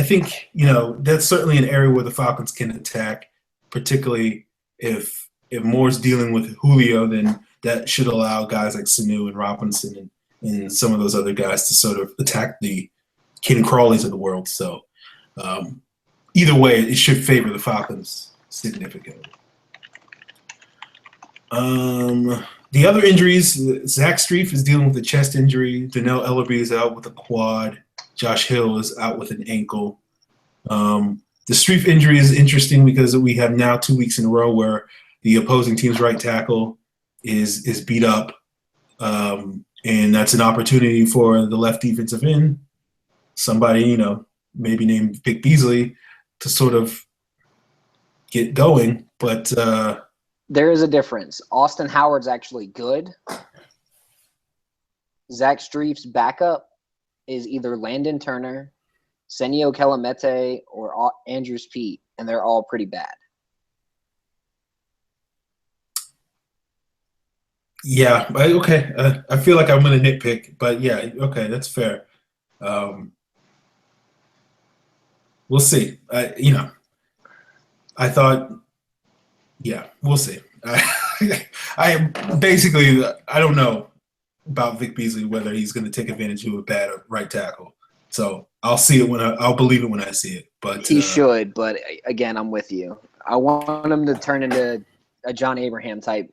think, that's certainly an area where the Falcons can attack, particularly if Moore's dealing with Julio, then that should allow guys like Sanu and Robinson and some of those other guys to sort of attack the Ken Crawleys of the world. So either way, it should favor the Falcons significantly. The other injuries, Zach Strief is dealing with a chest injury. Donnell Ellerbe is out with a quad. Josh Hill is out with an ankle. The Strief injury is interesting because we have now 2 weeks in a row where the opposing team's right tackle is beat up. And that's an opportunity for the left defensive end, somebody, maybe named Vic Beasley, to sort of get going. But there is a difference. Austin Howard's actually good. Zach Strief's backup is either Landon Turner, Senio Kelemete, or Andrew Pete, and they're all pretty bad. Yeah, okay. I feel like I'm going to nitpick, but yeah, okay, that's fair. We'll see. I thought, yeah, we'll see. I don't know about Vic Beasley, whether he's going to take advantage of a bad right tackle. So I'll see it I'll believe it when I see it. But he should. But again, I'm with you. I want him to turn into a John Abraham type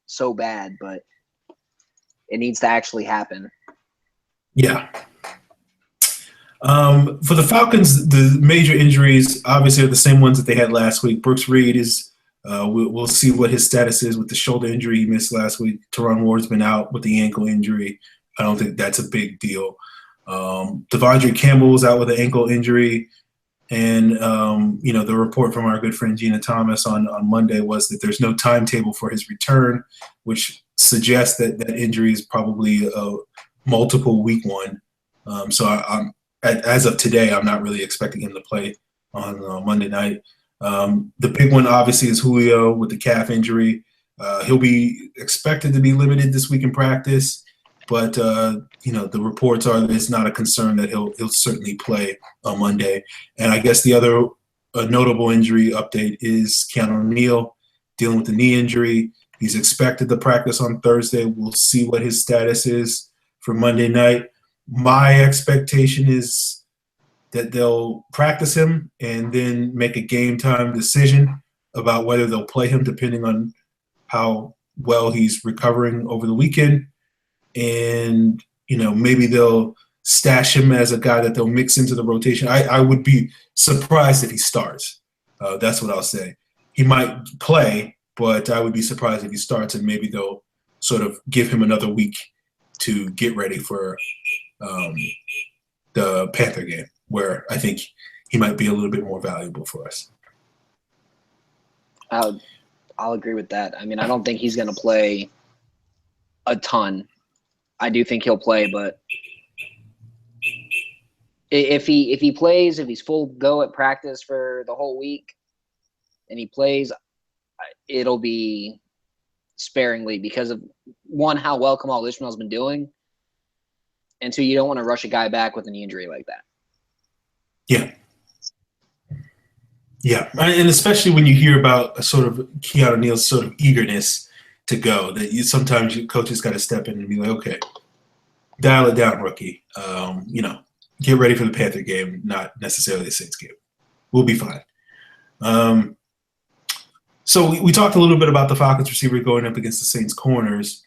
so bad, but it needs to actually happen. Yeah. For the Falcons, the major injuries obviously are the same ones that they had last week. Brooks Reed is. We'll see what his status is with the shoulder injury he missed last week. Teron Ward's been out with the ankle injury. I don't think that's a big deal. Devondre Campbell is out with an ankle injury. And, the report from our good friend Gina Thomas on Monday was that there's no timetable for his return, which suggests that that injury is probably a multiple week one. As of today, I'm not really expecting him to play on Monday night. The big one, obviously, is Julio with the calf injury. He'll be expected to be limited this week in practice, but the reports are that it's not a concern that he'll certainly play on Monday. And I guess the other notable injury update is Keanu Neal dealing with the knee injury. He's expected to practice on Thursday. We'll see what his status is for Monday night. My expectation is that they'll practice him and then make a game time decision about whether they'll play him depending on how well he's recovering over the weekend. And, maybe they'll stash him as a guy that they'll mix into the rotation. I would be surprised if he starts. That's what I'll say. He might play, but I would be surprised if he starts, and maybe they'll sort of give him another week to get ready for the Panther game, where I think he might be a little bit more valuable for us. I'll agree with that. I mean, I don't think he's going to play a ton. I do think he'll play, but if he plays, if he's full go at practice for the whole week and he plays, it'll be sparingly because of, one, how well Kamal Ishmael's been doing, and two, you don't want to rush a guy back with an injury like that. Yeah. Yeah, and especially when you hear about a sort of Keanu Neal's sort of eagerness to go, that sometimes your coaches got to step in and be like, okay, dial it down, rookie. Get ready for the Panther game, not necessarily the Saints game. We'll be fine. So we talked a little bit about the Falcons receiver going up against the Saints corners.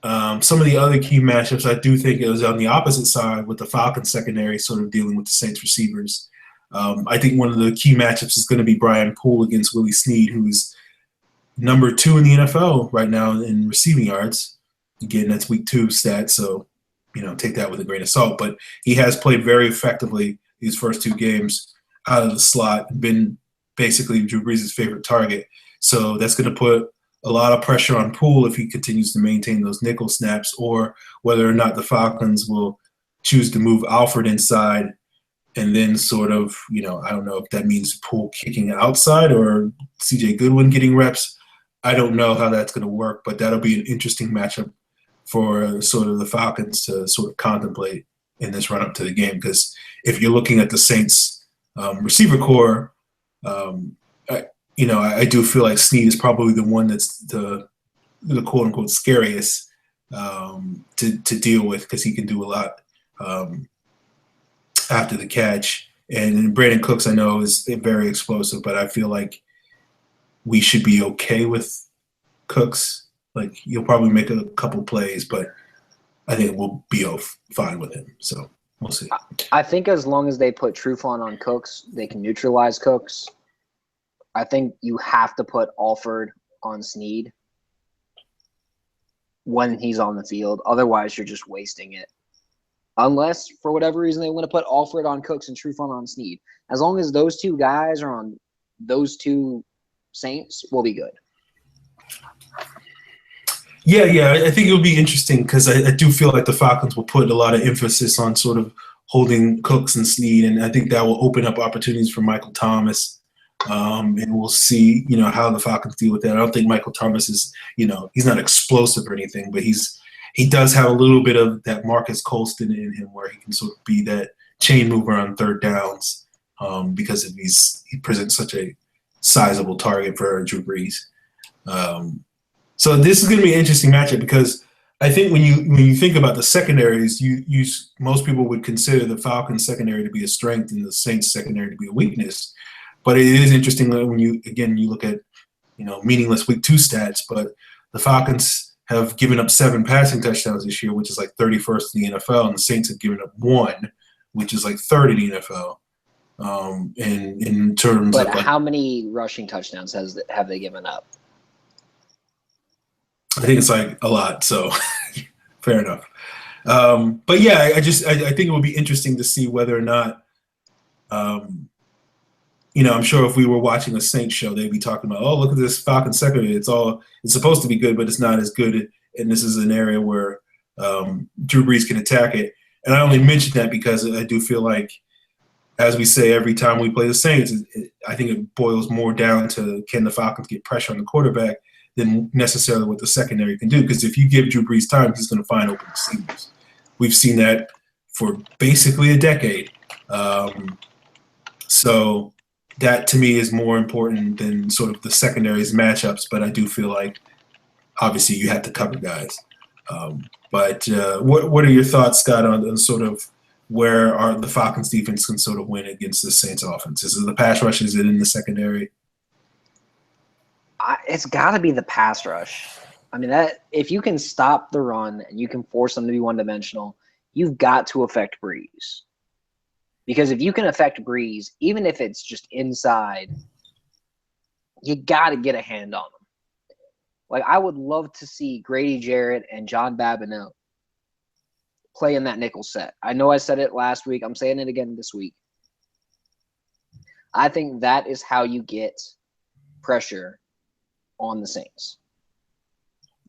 Some of the other key matchups, I do think it was on the opposite side with the Falcons secondary sort of dealing with the Saints receivers. I think one of the key matchups is going to be Brian Poole against Willie Snead, who's number 2 in the NFL right now in receiving yards. Again, that's week 2 stat, so take that with a grain of salt. But he has played very effectively these first 2 games out of the slot, and been basically Drew Brees' favorite target. So that's going to put a lot of pressure on Poole if he continues to maintain those nickel snaps, or whether or not the Falcons will choose to move Alfred inside and then sort of, I don't know if that means Poole kicking outside or CJ Goodwin getting reps. I don't know how that's going to work, but that'll be an interesting matchup for sort of the Falcons to sort of contemplate in this run up to the game. Because if you're looking at the Saints receiver core, I do feel like Snead is probably the one that's the quote unquote scariest to deal with, because he can do a lot after the catch. And Brandon Cooks, I know, is very explosive, but I feel like we should be okay with Cooks. Like, he'll probably make a couple plays, but I think we'll be fine with him. So we'll see. I think as long as they put Trufant on Cooks, they can neutralize Cooks. I think you have to put Alford on Snead when he's on the field. Otherwise, you're just wasting it. Unless, for whatever reason, they want to put Alfred on Cooks and Trufant on Snead. As long as those 2 guys are on those 2 Saints, we'll be good. Yeah, I think it'll be interesting, because I do feel like the Falcons will put a lot of emphasis on sort of holding Cooks and Snead, and I think that will open up opportunities for Michael Thomas. And we'll see, how the Falcons deal with that. I don't think Michael Thomas is, he's not explosive or anything, but he does have a little bit of that Marcus Colston in him, where he can sort of be that chain mover on third downs, because he presents such a sizable target for Drew Brees. So this is going to be an interesting matchup, because I think when you think about the secondaries, most people would consider the Falcons secondary to be a strength and the Saints secondary to be a weakness. But it is interesting that when you look at meaningless week 2 stats, but the Falcons have given up 7 passing touchdowns this year, which is like 31st in the NFL, and the Saints have given up 1, which is like 3rd in the NFL. In terms but of how many rushing touchdowns have they given up? I think it's like a lot, so fair enough. But yeah, I think it would be interesting to see whether or not, I'm sure if we were watching a Saints show, they'd be talking about, oh, look at this Falcons secondary. It's supposed to be good, but it's not as good. And this is an area where Drew Brees can attack it. And I only mention that because I do feel like, as we say every time we play the Saints, I think it boils more down to, can the Falcons get pressure on the quarterback than necessarily what the secondary can do. Because if you give Drew Brees time, he's going to find open receivers. We've seen that for basically a decade. So that, to me, is more important than sort of the secondary's matchups. But I do feel like, obviously, you have to cover guys. But what are your thoughts, Scott, on sort of where the Falcons defense can sort of win against the Saints offense? Is it the pass rush? Is it in the secondary? It's got to be the pass rush. I mean, that if you can stop the run and you can force them to be one-dimensional, you've got to affect Brees. Because if you can affect Brees, even if it's just inside, you got to get a hand on them. Like, I would love to see Grady Jarrett and John Babineau play in that nickel set. I know I said it last week. I'm saying it again this week. I think that is how you get pressure on the Saints.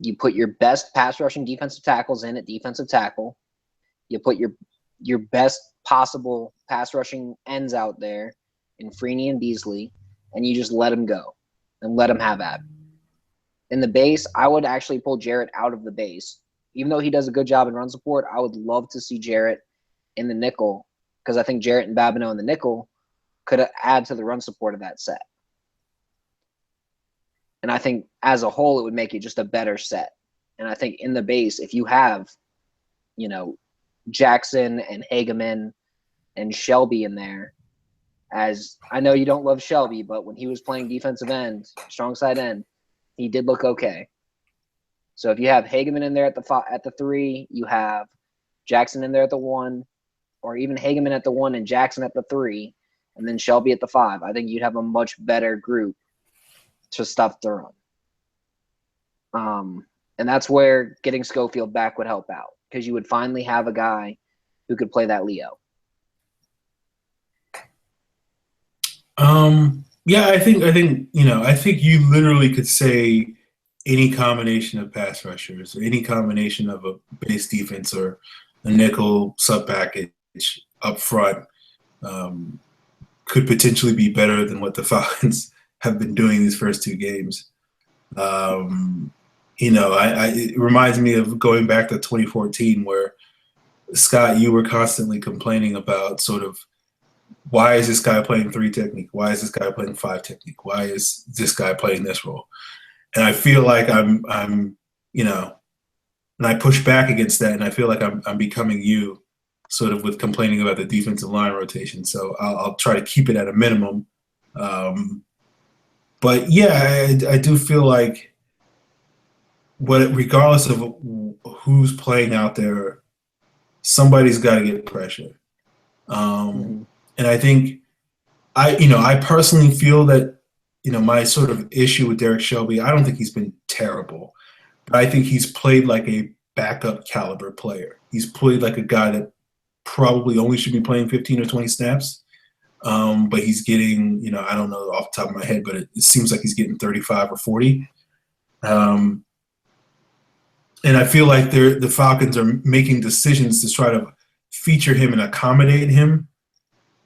You put your best pass rushing defensive tackles in at defensive tackle. You put your best possible pass rushing ends out there in Freeney and Beasley, and you just let them go and let them have at it. In the base, I would actually pull Jarrett out of the base. Even though he does a good job in run support, I would love to see Jarrett in the nickel, because I think Jarrett and Babineau in the nickel could add to the run support of that set. And I think as a whole, it would make it just a better set. And I think in the base, if you have, Jackson and Hageman and Shelby in there, as I know you don't love Shelby, but when he was playing defensive end, strong side end, he did look okay. So if you have Hageman in there at the 3, you have Jackson in there at the 1, or even Hageman at the 1 and Jackson at the 3, and then Shelby at the 5, I think you'd have a much better group to stuff the run. And that's where getting Schofield back would help out, because you would finally have a guy who could play that Leo. Yeah, I think you literally could say any combination of pass rushers, or any combination of a base defense or a nickel sub package up front could potentially be better than what the Falcons have been doing these first 2 games. It reminds me of going back to 2014, where Scott, you were constantly complaining about sort of, why is this guy playing 3 technique? Why is this guy playing 5 technique? Why is this guy playing this role? And I feel like I'm and I push back against that, and I feel like I'm becoming you, sort of, with complaining about the defensive line rotation. So I'll try to keep it at a minimum. But yeah, I do feel like, regardless of who's playing out there, somebody's got to get pressure. And I think I personally feel that, my sort of issue with Derek Shelby, I don't think he's been terrible, but I think he's played like a backup caliber player. He's played like a guy that probably only should be playing 15 or 20 snaps. But he's getting, I don't know off the top of my head, but it seems like he's getting 35 or 40. And I feel like the Falcons are making decisions to try to feature him and accommodate him,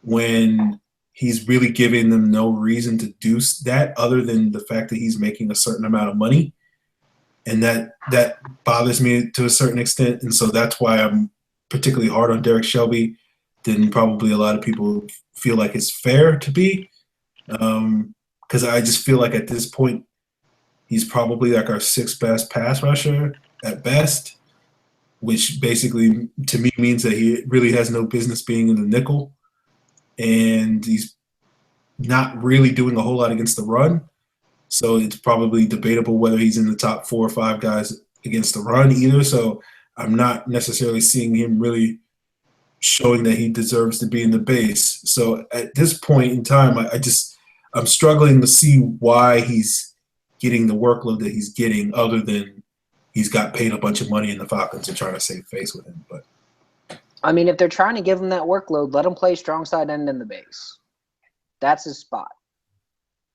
when he's really giving them no reason to do that, other than the fact that he's making a certain amount of money. And that bothers me to a certain extent. And so that's why I'm particularly hard on Derek Shelby than probably a lot of people feel like it's fair to be. Because I just feel like at this point, he's probably like our 6th best pass rusher at best, which basically to me means that he really has no business being in the nickel. And he's not really doing a whole lot against the run. So it's probably debatable whether he's in the top 4 or 5 guys against the run either. So I'm not necessarily seeing him really showing that he deserves to be in the base. So at this point in time, I'm struggling to see why he's getting the workload that he's getting, other than he's got paid a bunch of money and the Falcons are trying to save face with him. But I mean, if they're trying to give him that workload, let him play strong side end in the base. That's his spot,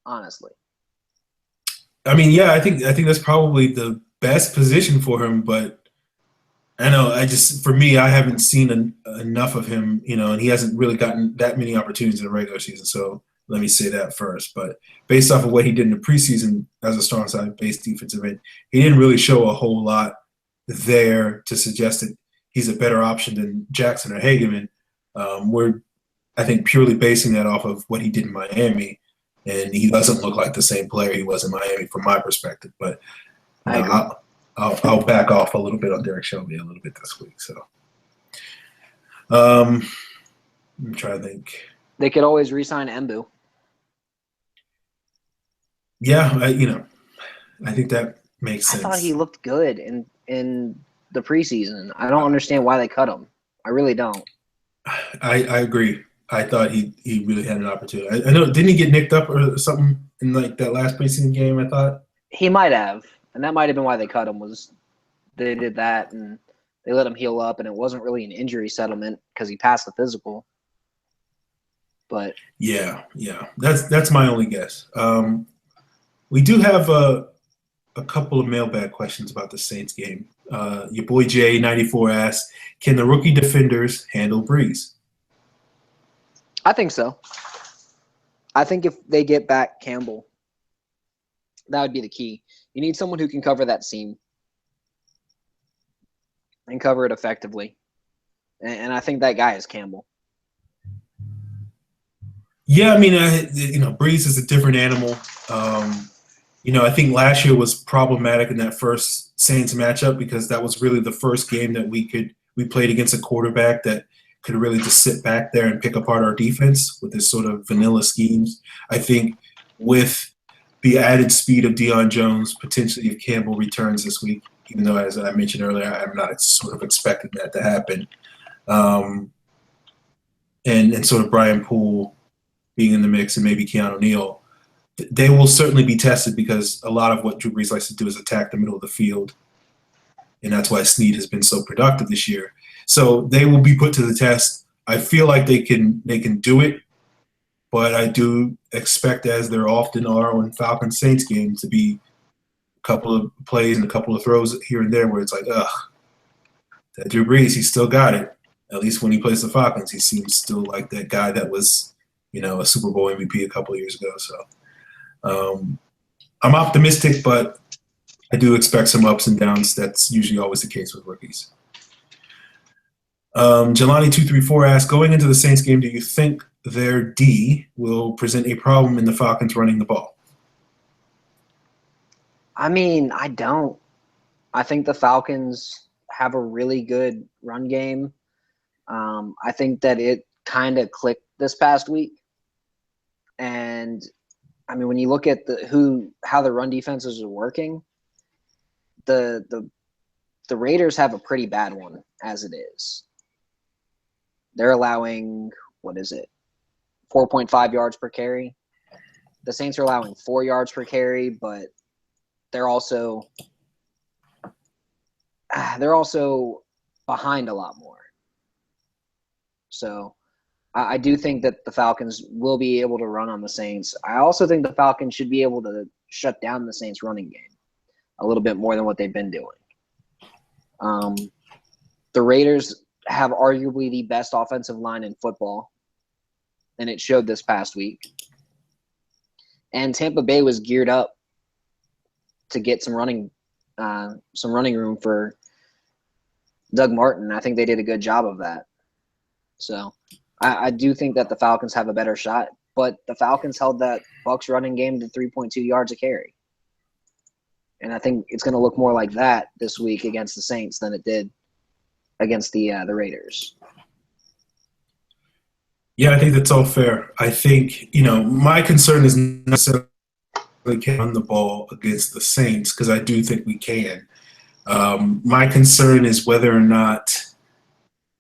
honestly. I mean, yeah, I think that's probably the best position for him. But I know, for me, I haven't seen enough of him, and he hasn't really gotten that many opportunities in the regular season. So let me say that first. But based off of what he did in the preseason as a strong side base defensive end, he didn't really show a whole lot there to suggest that he's a better option than Jackson or Hageman. We're, I think, purely basing that off of what he did in Miami, and he doesn't look like the same player he was in Miami from my perspective. But I'll back off a little bit on Derek Shelby a little bit this week. So I'm trying to think. They could always re-sign Embu. Yeah, I think that makes sense. I thought he looked good in the preseason. I don't understand why they cut him. I really don't. I agree. I thought he really had an opportunity. I know, didn't he get nicked up or something in like that last preseason game, I thought? He might have. And that might have been why they cut him, was they did that and they let him heal up, and it wasn't really an injury settlement because he passed the physical. But yeah, that's my only guess. We do have a couple of mailbag questions about the Saints game. Your boy J94 asks, can the rookie defenders handle Breeze? I think so. I think if they get back Campbell, that would be the key. You need someone who can cover that seam and cover it effectively. And I think that guy is Campbell. Yeah, I mean, Breeze is a different animal. I think last year was problematic in that first Saints matchup, because that was really the first game that we played against a quarterback that could really just sit back there and pick apart our defense with this sort of vanilla schemes. I think with the added speed of Deion Jones, potentially if Campbell returns this week, even though, as I mentioned earlier, I'm not sort of expecting that to happen. And sort of Brian Poole being in the mix and maybe Keanu Neal, they will certainly be tested because a lot of what Drew Brees likes to do is attack the middle of the field. And that's why Snead has been so productive this year. So they will be put to the test. I feel like they can do it, but I do expect, as there often are on Falcons Saints games, to be a couple of plays and a couple of throws here and there where it's like, ugh, that Drew Brees, he's still got it. At least when he plays the Falcons, he seems still like that guy that was, a Super Bowl MVP a couple of years ago. So I'm optimistic, but I do expect some ups and downs. That's usually always the case with rookies. Jelani234 asks, going into the Saints game, do you think their D will present a problem in the Falcons running the ball? I mean, I don't. I think the Falcons have a really good run game. I think that it kind of clicked this past week. And I mean, when you look at how the run defenses are working, the Raiders have a pretty bad one as it is. They're allowing, 4.5 yards per carry. The Saints are allowing 4 yards per carry, but they're also behind a lot more. So I do think that the Falcons will be able to run on the Saints. I also think the Falcons should be able to shut down the Saints running game a little bit more than what they've been doing. The Raiders have arguably the best offensive line in football, and it showed this past week. And Tampa Bay was geared up to get some running room for Doug Martin. I think they did a good job of that. So I do think that the Falcons have a better shot, but the Falcons held that Bucs running game to 3.2 yards a carry. And I think it's going to look more like that this week against the Saints than it did against the Raiders. Yeah, I think that's all fair. I think, my concern is not necessarily on the ball against the Saints, because I do think we can. My concern is whether or not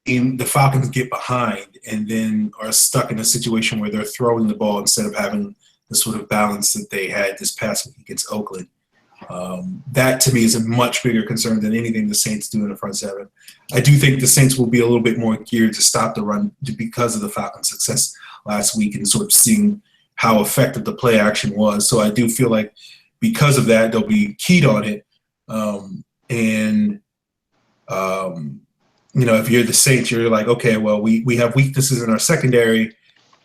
the Falcons get behind and then are stuck in a situation where they're throwing the ball instead of having the sort of balance that they had this past week against Oakland. That, to me, is a much bigger concern than anything the Saints do in the front seven. I do think the Saints will be a little bit more geared to stop the run because of the Falcons' success last week and sort of seeing how effective the play action was. So I do feel like because of that, they'll be keyed on it. If you're the Saints, you're like, okay, well, we have weaknesses in our secondary.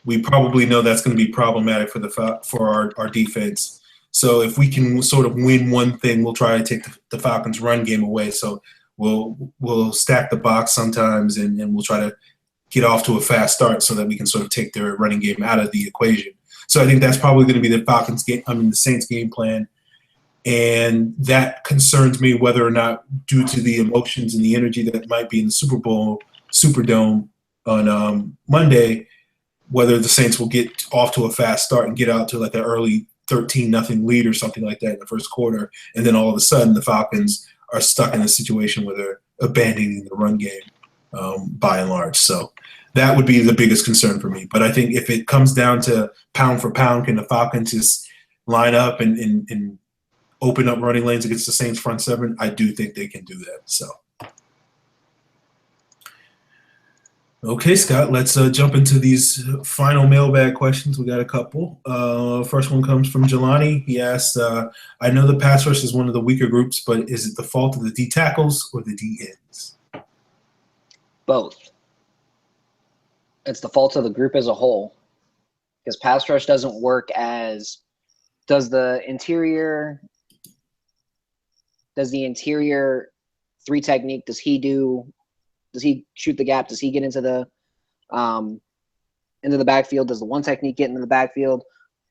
We probably know that's going to be problematic for our defense. So if we can sort of win one thing, we'll try to take the Falcons' run game away. So we'll stack the box sometimes, and we'll try to get off to a fast start so that we can sort of take their running game out of the equation. So I think that's probably going to be the Saints' game plan. And that concerns me whether or not, due to the emotions and the energy that might be in the Superdome on Monday, whether the Saints will get off to a fast start and get out to like an early 13-0 lead or something like that in the first quarter, and then all of a sudden the Falcons are stuck in a situation where they're abandoning the run game by and large. So that would be the biggest concern for me. But I think if it comes down to pound for pound, can the Falcons just line up and open up running lanes against the Saints front seven? I do think they can do that. So. Okay, Scott, let's jump into these final mailbag questions. We got a couple. First one comes from Jelani. He asks, I know the pass rush is one of the weaker groups, but is it the fault of the D tackles or the D ends? Both. It's the fault of the group as a whole, because pass rush doesn't work as – does the interior three technique, does he shoot the gap? Does he get into the backfield? Does the one technique get into the backfield?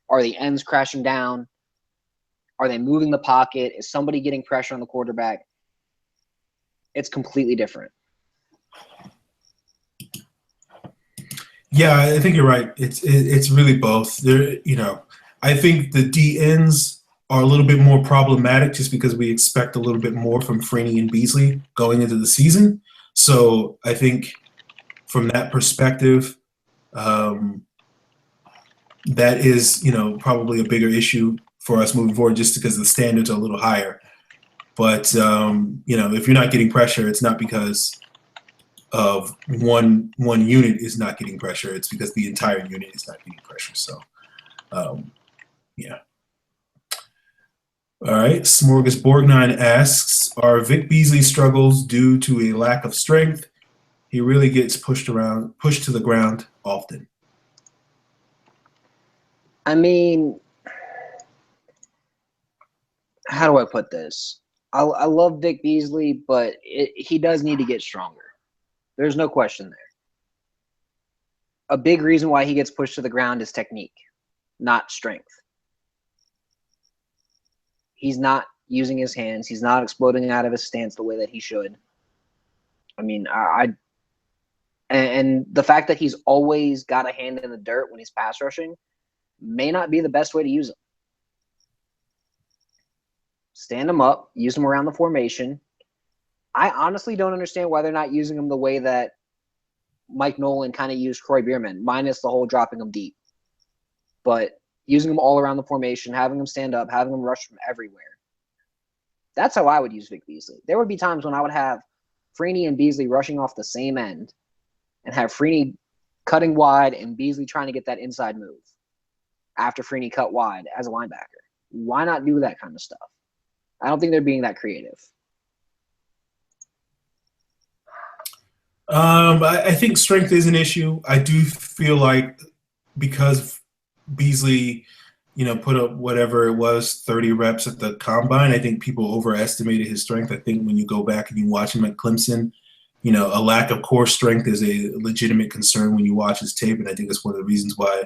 Are the ends crashing down? Are they moving the pocket? Is somebody getting pressure on the quarterback? It's completely different. Yeah, I think you're right. It's really both. I think the D ends are a little bit more problematic just because we expect a little bit more from Freeney and Beasley going into the season. So I think from that perspective, that is, probably a bigger issue for us moving forward just because the standards are a little higher. But, if you're not getting pressure, it's not because of one unit is not getting pressure. It's because the entire unit is not getting pressure. So, yeah. All right. Smorgasbord9 asks, are Vic Beasley's struggles due to a lack of strength? He really gets pushed to the ground often. I mean, how do I put this? I love Vic Beasley, but he does need to get stronger. There's no question there. A big reason why he gets pushed to the ground is technique, not strength. He's not using his hands. He's not exploding out of his stance the way that he should. I mean, and the fact that he's always got a hand in the dirt when he's pass rushing may not be the best way to use him. Stand him up, use him around the formation. I honestly don't understand why they're not using him the way that Mike Nolan kind of used Troy Bierman, minus the whole dropping him deep. But using him all around the formation, having him stand up, having him rush from everywhere. That's how I would use Vic Beasley. There would be times when I would have Freeney and Beasley rushing off the same end and have Freeney cutting wide and Beasley trying to get that inside move after Freeney cut wide as a linebacker. Why not do that kind of stuff? I don't think they're being that creative. I think strength is an issue. I do feel like because Beasley, put up whatever it was, 30 reps at the combine, I think people overestimated his strength. I think when you go back and you watch him at Clemson, a lack of core strength is a legitimate concern when you watch his tape. And I think that's one of the reasons why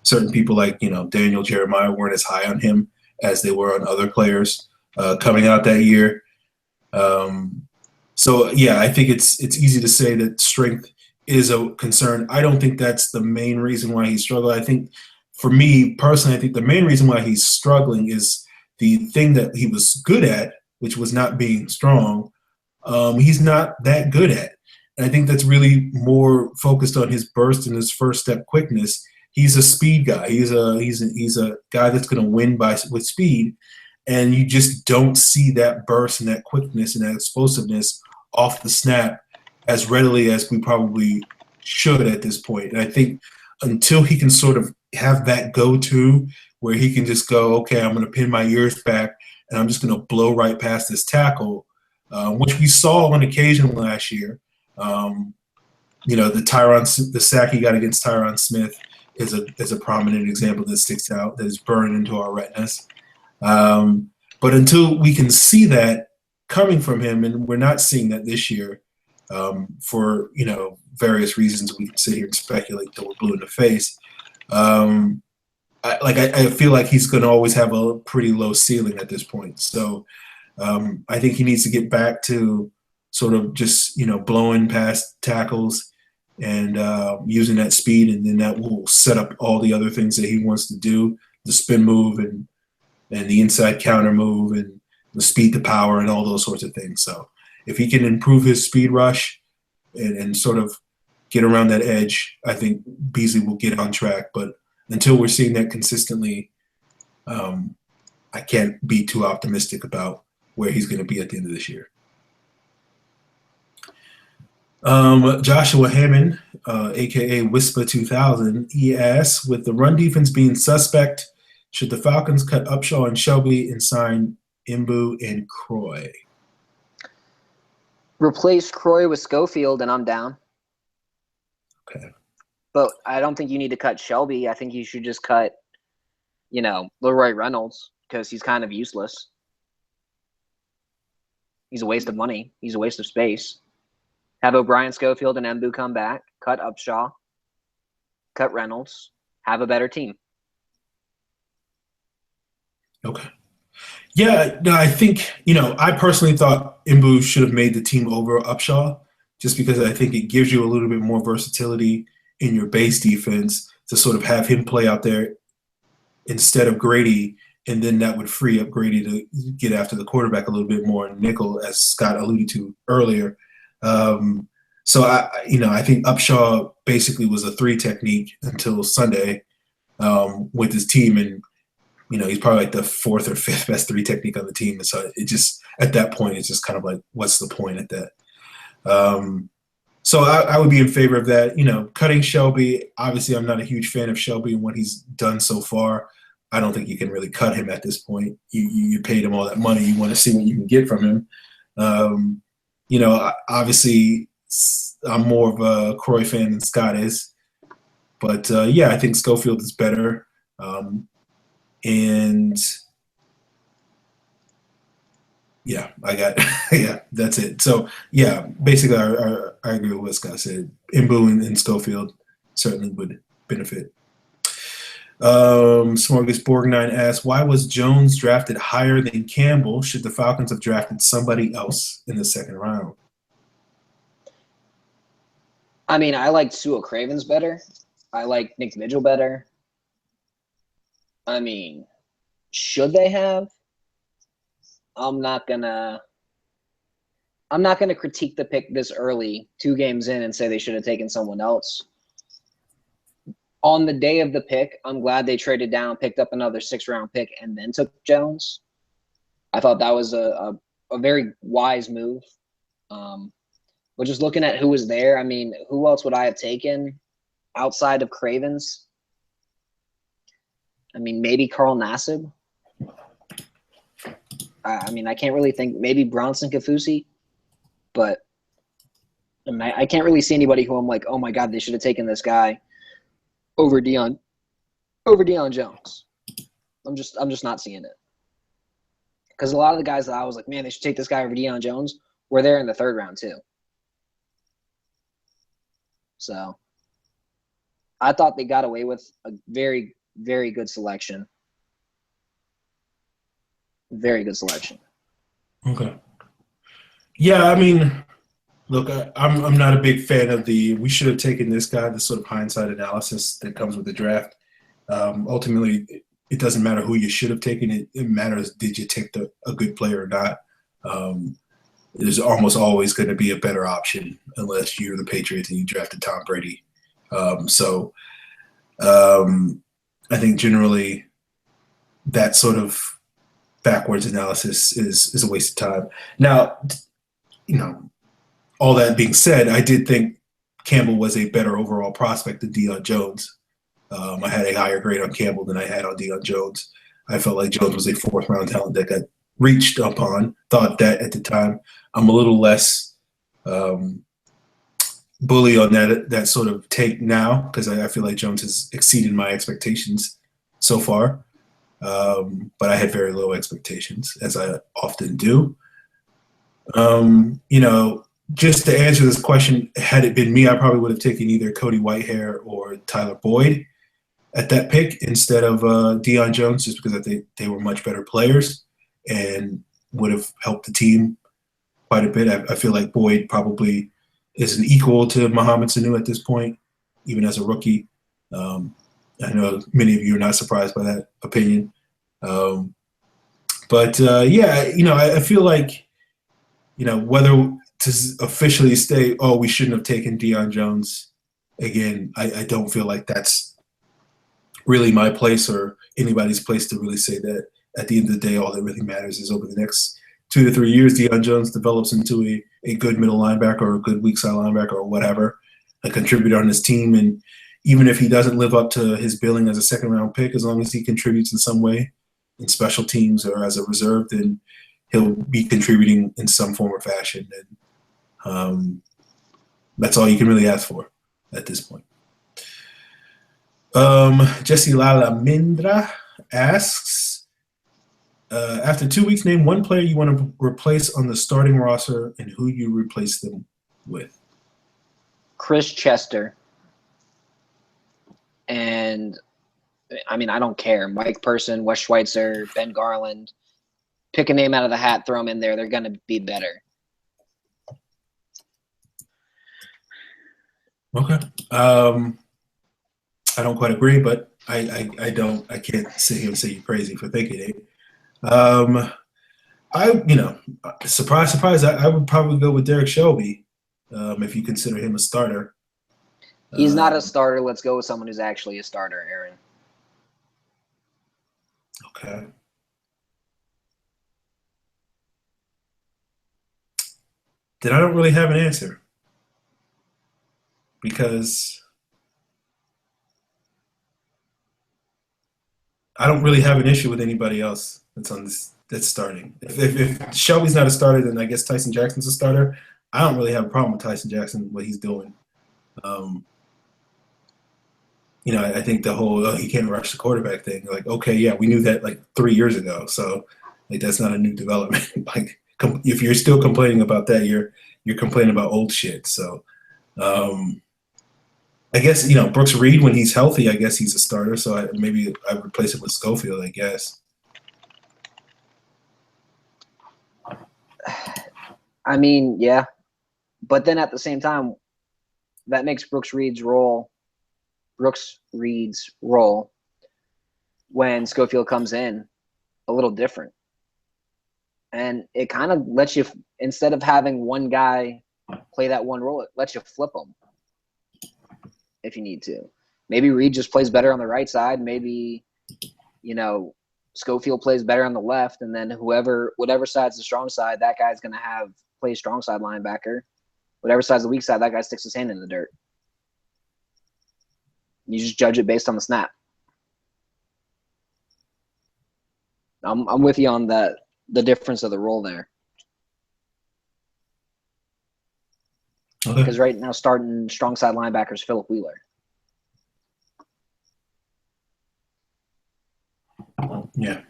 certain people like, Daniel Jeremiah weren't as high on him as they were on other players coming out that year. So, yeah, I think it's easy to say that strength is a concern. I don't think that's the main reason why he struggled. I think, for me personally, I think the main reason why he's struggling is the thing that he was good at, which was not being strong. He's not that good at. And I think that's really more focused on his burst and his first step quickness. He's a speed guy. He's a guy that's going to win with speed. And you just don't see that burst and that quickness and that explosiveness off the snap as readily as we probably should at this point. And I think until he can sort of have that go-to where he can just go, okay, I'm going to pin my ears back and I'm just going to blow right past this tackle, which we saw on occasion last year. The sack he got against Tyron Smith is a prominent example that sticks out, that is burned into our retinas. But until we can see that coming from him, and we're not seeing that this year for, various reasons, we can sit here and speculate till we're blue in the face. I feel like he's going to always have a pretty low ceiling at this point. So I think he needs to get back to sort of just, blowing past tackles and using that speed, and then that will set up all the other things that he wants to do, the spin move and the inside counter move and the speed to power and all those sorts of things. So if he can improve his speed rush and sort of get around that edge, I think Beasley will get on track. But until we're seeing that consistently, I can't be too optimistic about where he's going to be at the end of this year. Joshua Hammond, a.k.a. Whisper 2000, he asks, with the run defense being suspect, should the Falcons cut Upshaw and Shelby and sign Mbu and Croy? Replace Croy with Schofield, and I'm down. Okay. But I don't think you need to cut Shelby. I think you should just cut, Leroy Reynolds, because he's kind of useless. He's a waste of money. He's a waste of space. Have O'Brien, Schofield, and Mbu come back. Cut Upshaw. Cut Reynolds. Have a better team. Okay. Yeah, no, I think, I personally thought Mbu should have made the team over Upshaw just because I think it gives you a little bit more versatility in your base defense to sort of have him play out there instead of Grady, and then that would free up Grady to get after the quarterback a little bit more in nickel, as Scott alluded to earlier. So I think Upshaw basically was a 3 technique until Sunday. with his team, and he's probably like the fourth or fifth best three technique on the team. And so it just at that point, it's just kind of like, what's the point at that? So I would be in favor of that. Cutting Shelby. Obviously, I'm not a huge fan of Shelby and what he's done so far. I don't think you can really cut him at this point. You paid him all that money. You want to see what you can get from him. Obviously, I'm more of a Croy fan than Scott is. But, yeah, I think Schofield is better. And, yeah, yeah, that's it. So, yeah, basically I agree with what Scott said. Mbu and Schofield certainly would benefit. Smorgasborg9 asks, why was Jones drafted higher than Campbell? Should the Falcons have drafted somebody else in the second round? I mean, I like Sua Cravens better. I like Nick Vigil better. I mean, should they have? I'm not gonna critique the pick this early, 2 games in, and say they should have taken someone else. On the day of the pick, I'm glad they traded down, picked up another 6th-round pick, and then took Jones. I thought that was a very wise move. But just looking at who was there, I mean, who else would I have taken outside of Cravens? I mean, maybe Carl Nassib. I mean, I can't really think. Maybe Bronson Kafusi. But I can't really see anybody who I'm like, oh, my God, they should have taken this guy over Deion Jones. I'm just not seeing it. Because a lot of the guys that I was like, man, they should take this guy over Deion Jones were there in the 3rd round too. So I thought they got away with a very, very good selection. Very good selection. Okay. Yeah, I mean, look, I'm not a big fan of we should have taken this guy, the sort of hindsight analysis that comes with the draft. Ultimately, it doesn't matter who you should have taken. It matters, did you take a good player or not? There's almost always going to be a better option unless you're the Patriots and you drafted Tom Brady. So I think generally that sort of backwards analysis is a waste of time. Now, all that being said, I did think Campbell was a better overall prospect than Deion Jones. I had a higher grade on Campbell than I had on Deion Jones. I felt like Jones was a 4th-round talent that got reached upon, thought that at the time. I'm a little less bully on that sort of take now because I feel like Jones has exceeded my expectations so far. But I had very low expectations, as I often do. Just to answer this question, had it been me, I probably would have taken either Cody Whitehair or Tyler Boyd at that pick instead of Deion Jones, just because I think they were much better players and would have helped the team quite a bit. I feel like Boyd probably is an equal to Mohamed Sanu at this point, even as a rookie. I know many of you are not surprised by that opinion. Yeah, I feel like, whether to officially say, oh, we shouldn't have taken Deion Jones, again, I don't feel like that's really my place or anybody's place to really say that. At the end of the day, all that really matters is over the next 2 to 3 years, Deion Jones develops into a good middle linebacker or a good weak side linebacker or whatever, a contributor on his team. And even if he doesn't live up to his billing as a 2nd-round pick, as long as he contributes in some way in special teams or as a reserve, then he'll be contributing in some form or fashion. And that's all you can really ask for at this point. Jesse Lalamindra asks, after 2 weeks, name one player you want to replace on the starting roster and who you replace them with. Chris Chester. And, I mean, I don't care. Mike Person, Wes Schweitzer, Ben Garland. Pick a name out of the hat, throw them in there. They're going to be better. Okay. I don't quite agree, but I can't sit here and say you're crazy for thinking it. Surprise, surprise, I would probably go with Derek Shelby if you consider him a starter. He's not a starter. Let's go with someone who's actually a starter, Aaron. Okay. Then I don't really have an answer because I don't really have an issue with anybody else that's on this that's starting. If Shelby's not a starter, then I guess Tyson Jackson's a starter. I don't really have a problem with Tyson Jackson what he's doing. Um, I think the whole he can't rush the quarterback thing. Like, okay, yeah, we knew that like 3 years ago. So, like, that's not a new development. Like, if you're still complaining about that, you're complaining about old shit. So, um, I guess Brooks Reed when he's healthy, I guess he's a starter. So maybe I replace it with Schofield. I guess. I mean, yeah, but then at the same time, that makes Brooks Reed's role when Schofield comes in a little different. And it kind of lets you, instead of having one guy play that one role, it lets you flip them if you need to. Maybe Reed just plays better on the right side. Maybe, Schofield plays better on the left. And then whatever side's the strong side, that guy's going to play strong side linebacker. Whatever side's the weak side, that guy sticks his hand in the dirt. You just judge it based on the snap. I'm with you on that. The difference of the role there. Okay. Because right now, starting strong side linebacker is Philip Wheeler. Yeah.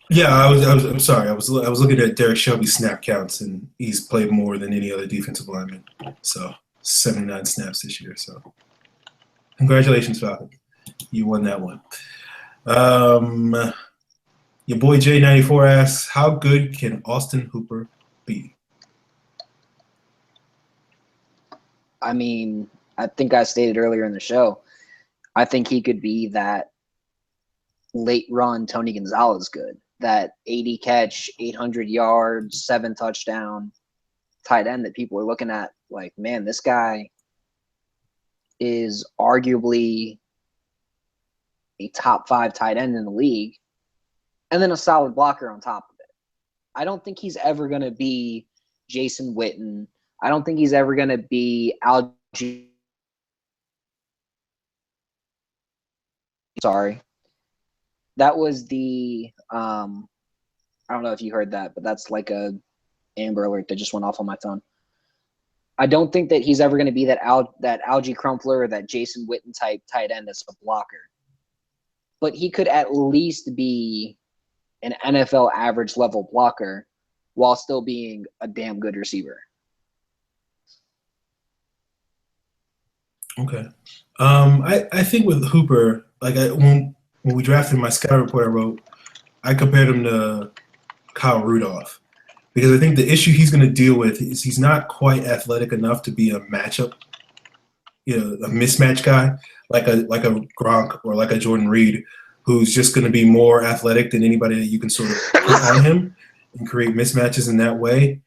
Yeah, I'm sorry. I was looking at Derek Shelby's snap counts, and he's played more than any other defensive lineman. So 79 snaps this year. So congratulations, Falcon. You won that one. Your boy J94 asks, how good can Austin Hooper be? I mean, I think I stated earlier in the show, I think he could be that late run Tony Gonzalez good. That 80 catch, 800 yards, 7 touchdown tight end that people are looking at like, man, this guy is arguably a top 5 tight end in the league, and then a solid blocker on top of it. I don't think he's ever going to be Jason Witten. I don't think he's ever going to be Algie. Sorry. That was the I don't know if you heard that, but that's like a Amber Alert that just went off on my phone. I don't think that he's ever going to be that Algie Crumpler or that Jason Witten type tight end that's a blocker. But he could at least be an NFL average level blocker while still being a damn good receiver. Okay. I think with Hooper, like when we drafted my scout report I wrote, I compared him to Kyle Rudolph because I think the issue he's going to deal with is he's not quite athletic enough to be a matchup, a mismatch guy like a Gronk or like a Jordan Reed, who's just going to be more athletic than anybody that you can sort of put on him and create mismatches in that way.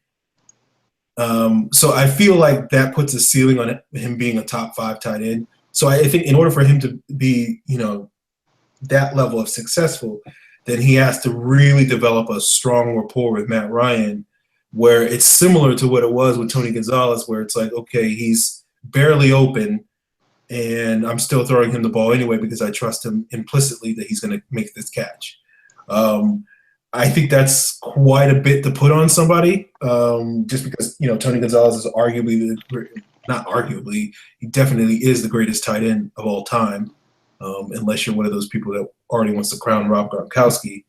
So I feel like that puts a ceiling on him being a top 5 tight end. So I think in order for him to be, that level of successful, then he has to really develop a strong rapport with Matt Ryan, where it's similar to what it was with Tony Gonzalez, where it's like, okay, he's barely open, and I'm still throwing him the ball anyway because I trust him implicitly that he's going to make this catch. I think that's quite a bit to put on somebody, just because Tony Gonzalez is not arguably, he definitely is the greatest tight end of all time, unless you're one of those people that already wants to crown Rob Gronkowski.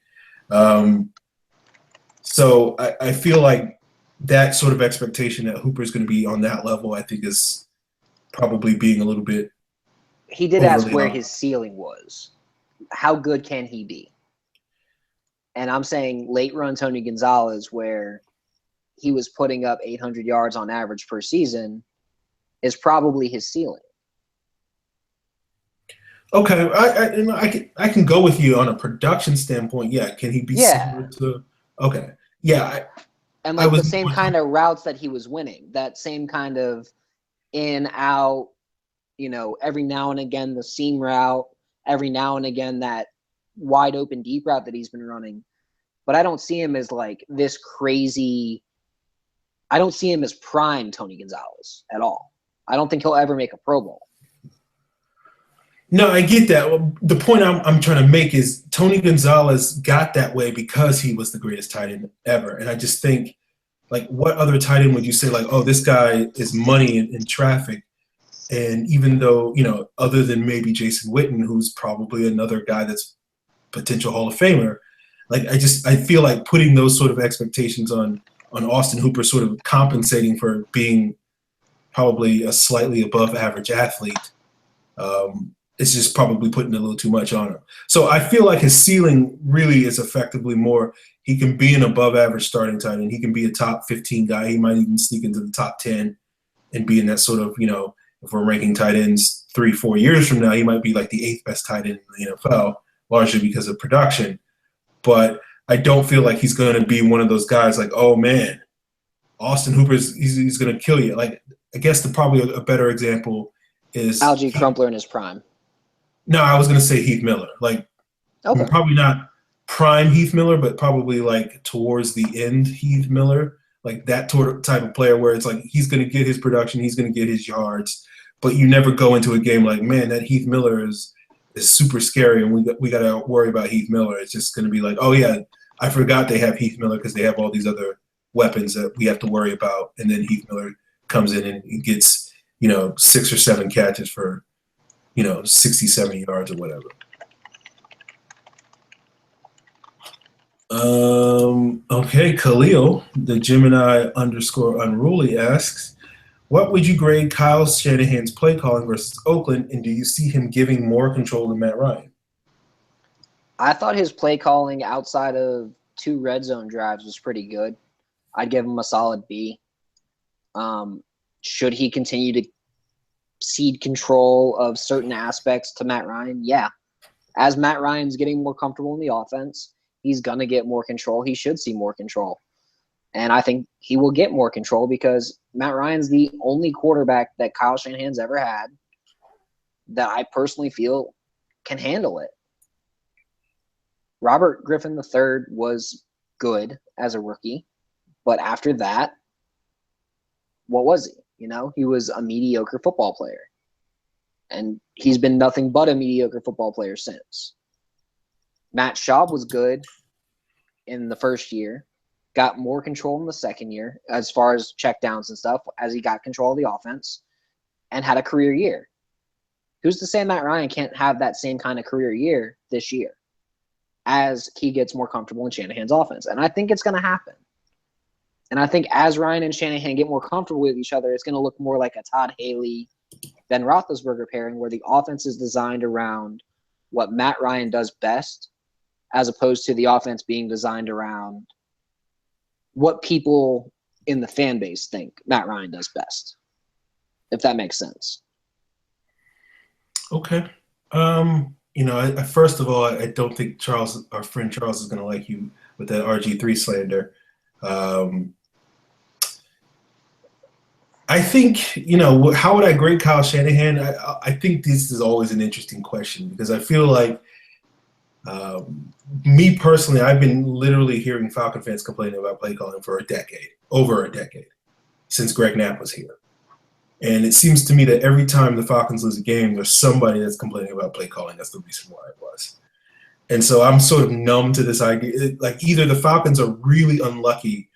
So I feel like that sort of expectation that Hooper is going to be on that level, I think, is probably being a little bit. He did ask where his ceiling was. How good can he be? And I'm saying late run Tony Gonzalez, where he was putting up 800 yards on average per season, is probably his ceiling. Okay, I can go with you on a production standpoint. Yeah, can he be similar to? Okay, yeah. And like the same kind of routes that he was winning, that same kind of in out, every now and again the seam route, every now and again that wide open deep route that he's been running. But I don't see him as like this crazy. I don't see him as prime Tony Gonzalez at all. I don't think he'll ever make a Pro Bowl. No, I get that. Well, the point I'm trying to make is Tony Gonzalez got that way because he was the greatest tight end ever. And I just think, like, what other tight end would you say, like, oh, this guy is money in traffic? And even though, other than maybe Jason Witten, who's probably another guy that's potential Hall of Famer, like, I feel like putting those sort of expectations on Austin Hooper, sort of compensating for being probably a slightly above average athlete, it's just probably putting a little too much on him. So I feel like his ceiling really is effectively more, he can be an above average starting tight end. He can be a top 15 guy. He might even sneak into the top 10 and be in that sort of, if we're ranking tight ends 3-4 years from now, he might be like the 8th best tight end in the NFL, largely because of production. But I don't feel like he's going to be one of those guys like, oh man, Austin Hooper's he's going to kill you. Like, I guess probably a better example is Algie Crumpler in his prime. No, I was going to say Heath Miller. Like, okay. Probably not prime Heath Miller, but probably like towards the end Heath Miller, like that type of player where it's like he's going to get his production, he's going to get his yards, but you never go into a game like, man, that Heath Miller is super scary, and we got to worry about Heath Miller. It's just going to be like, oh yeah, I forgot they have Heath Miller because they have all these other weapons that we have to worry about, and then Heath Miller comes in and gets 6 or 7 catches for 60, 70 yards or whatever. Okay, Khalil, the Gemini _unruly asks, what would you grade Kyle Shanahan's play calling versus Oakland, and do you see him giving more control to Matt Ryan? I thought his play calling outside of 2 red zone drives was pretty good. I'd give him a solid B. Should he continue to cede control of certain aspects to Matt Ryan? Yeah. As Matt Ryan's getting more comfortable in the offense, he's going to get more control. He should see more control. And I think he will get more control because Matt Ryan's the only quarterback that Kyle Shanahan's ever had that I personally feel can handle it. Robert Griffin III was good as a rookie, but after that, what was he? He was a mediocre football player. And he's been nothing but a mediocre football player since. Matt Schaub was good in the first year, got more control in the second year as far as checkdowns and stuff as he got control of the offense, and had a career year. Who's to say Matt Ryan can't have that same kind of career year this year as he gets more comfortable in Shanahan's offense? And I think it's going to happen. And I think as Ryan and Shanahan get more comfortable with each other, it's going to look more like a Todd Haley, Ben Roethlisberger pairing where the offense is designed around what Matt Ryan does best, as opposed to the offense being designed around what people in the fan base think Matt Ryan does best, if that makes sense. Okay. First of all, I don't think our friend Charles, is going to like you with that RG3 slander. I think, how would I grade Kyle Shanahan? I think this is always an interesting question because I feel like, me personally, I've been literally hearing Falcon fans complaining about play calling for over a decade, since Greg Knapp was here. And it seems to me that every time the Falcons lose a game, there's somebody that's complaining about play calling. That's the reason why it was. And so I'm sort of numb to this idea. Like, either the Falcons are really unlucky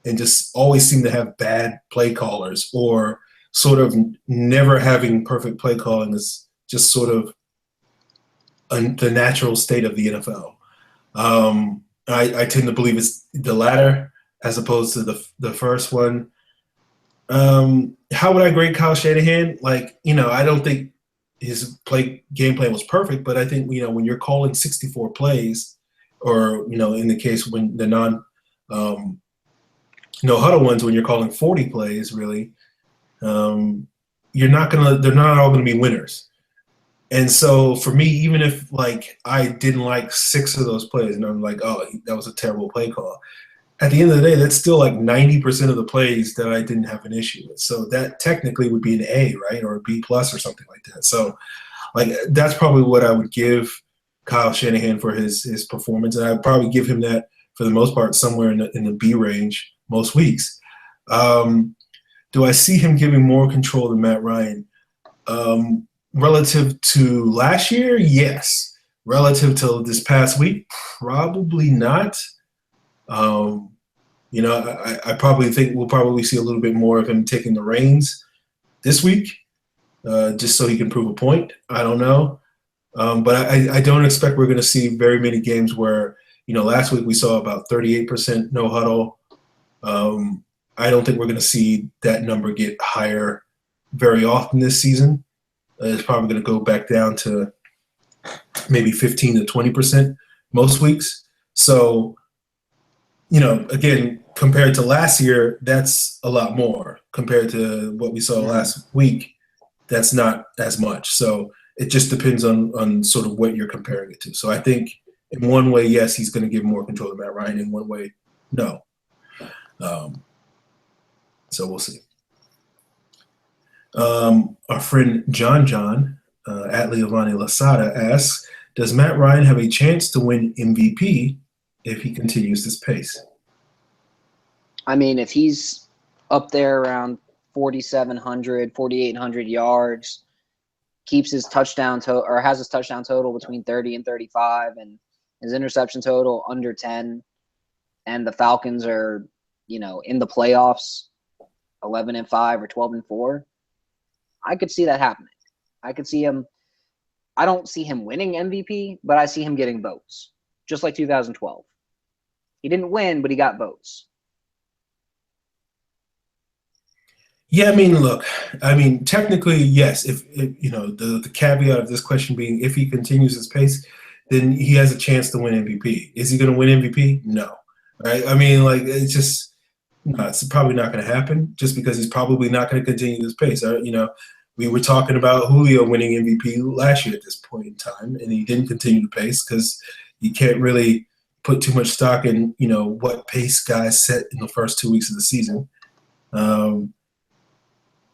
and just always seem to have bad play callers, or sort of never having perfect play calling is just sort of the natural state of the NFL. I tend to believe it's the latter as opposed to the first one. How would I grade Kyle Shanahan? Like, I don't think his game plan was perfect, but I think, when you're calling 64 plays, or, in the case when the no huddle ones, when you're calling 40 plays, really, they're not all gonna be winners. And so for me, even if like I didn't like 6 of those plays and I'm like, oh, that was a terrible play call, at the end of the day, that's still like 90% of the plays that I didn't have an issue with. So that technically would be an A, right? Or a B plus or something like that. So Like that's probably what I would give Kyle Shanahan for his performance, and I'd probably give him that for the most part somewhere in the B range most weeks. Do I see him giving more control than Matt Ryan? Relative to last year, yes. Relative to this past week, probably not. I probably think we'll probably see a little bit more of him taking the reins this week, just so he can prove a point. I don't know. But I don't expect we're going to see very many games where, last week we saw about 38% no huddle. I don't think we're going to see that number get higher very often this season. It's probably going to go back down to maybe 15 to 20% most weeks. So, again, compared to last year, that's a lot more. Compared to what we saw last week, that's not as much. So it just depends on sort of what you're comparing it to. So I think in one way, yes, he's going to give more control to Matt Ryan. In one way, no. So we'll see. Our friend John at Leovani Lasada asks, does Matt Ryan have a chance to win MVP if he continues this pace? I mean, if he's up there around 4,700, 4,800 yards, keeps his touchdown or has his touchdown total between 30 and 35, and his interception total under 10, and the Falcons are, in the playoffs, 11-5 or 12-4, I could see that happening. I could see him. I don't see him winning MVP, but I see him getting votes, just like 2012. He didn't win, but he got votes. Yeah, look, technically, yes. If the caveat of this question being if he continues his pace, then he has a chance to win MVP. Is he going to win MVP? No. Right? It's just no. It's probably not going to happen. Just because he's probably not going to continue this pace. We were talking about Julio winning MVP last year at this point in time, and he didn't continue the pace because you can't really put too much stock in what pace guys set in the first 2 weeks of the season.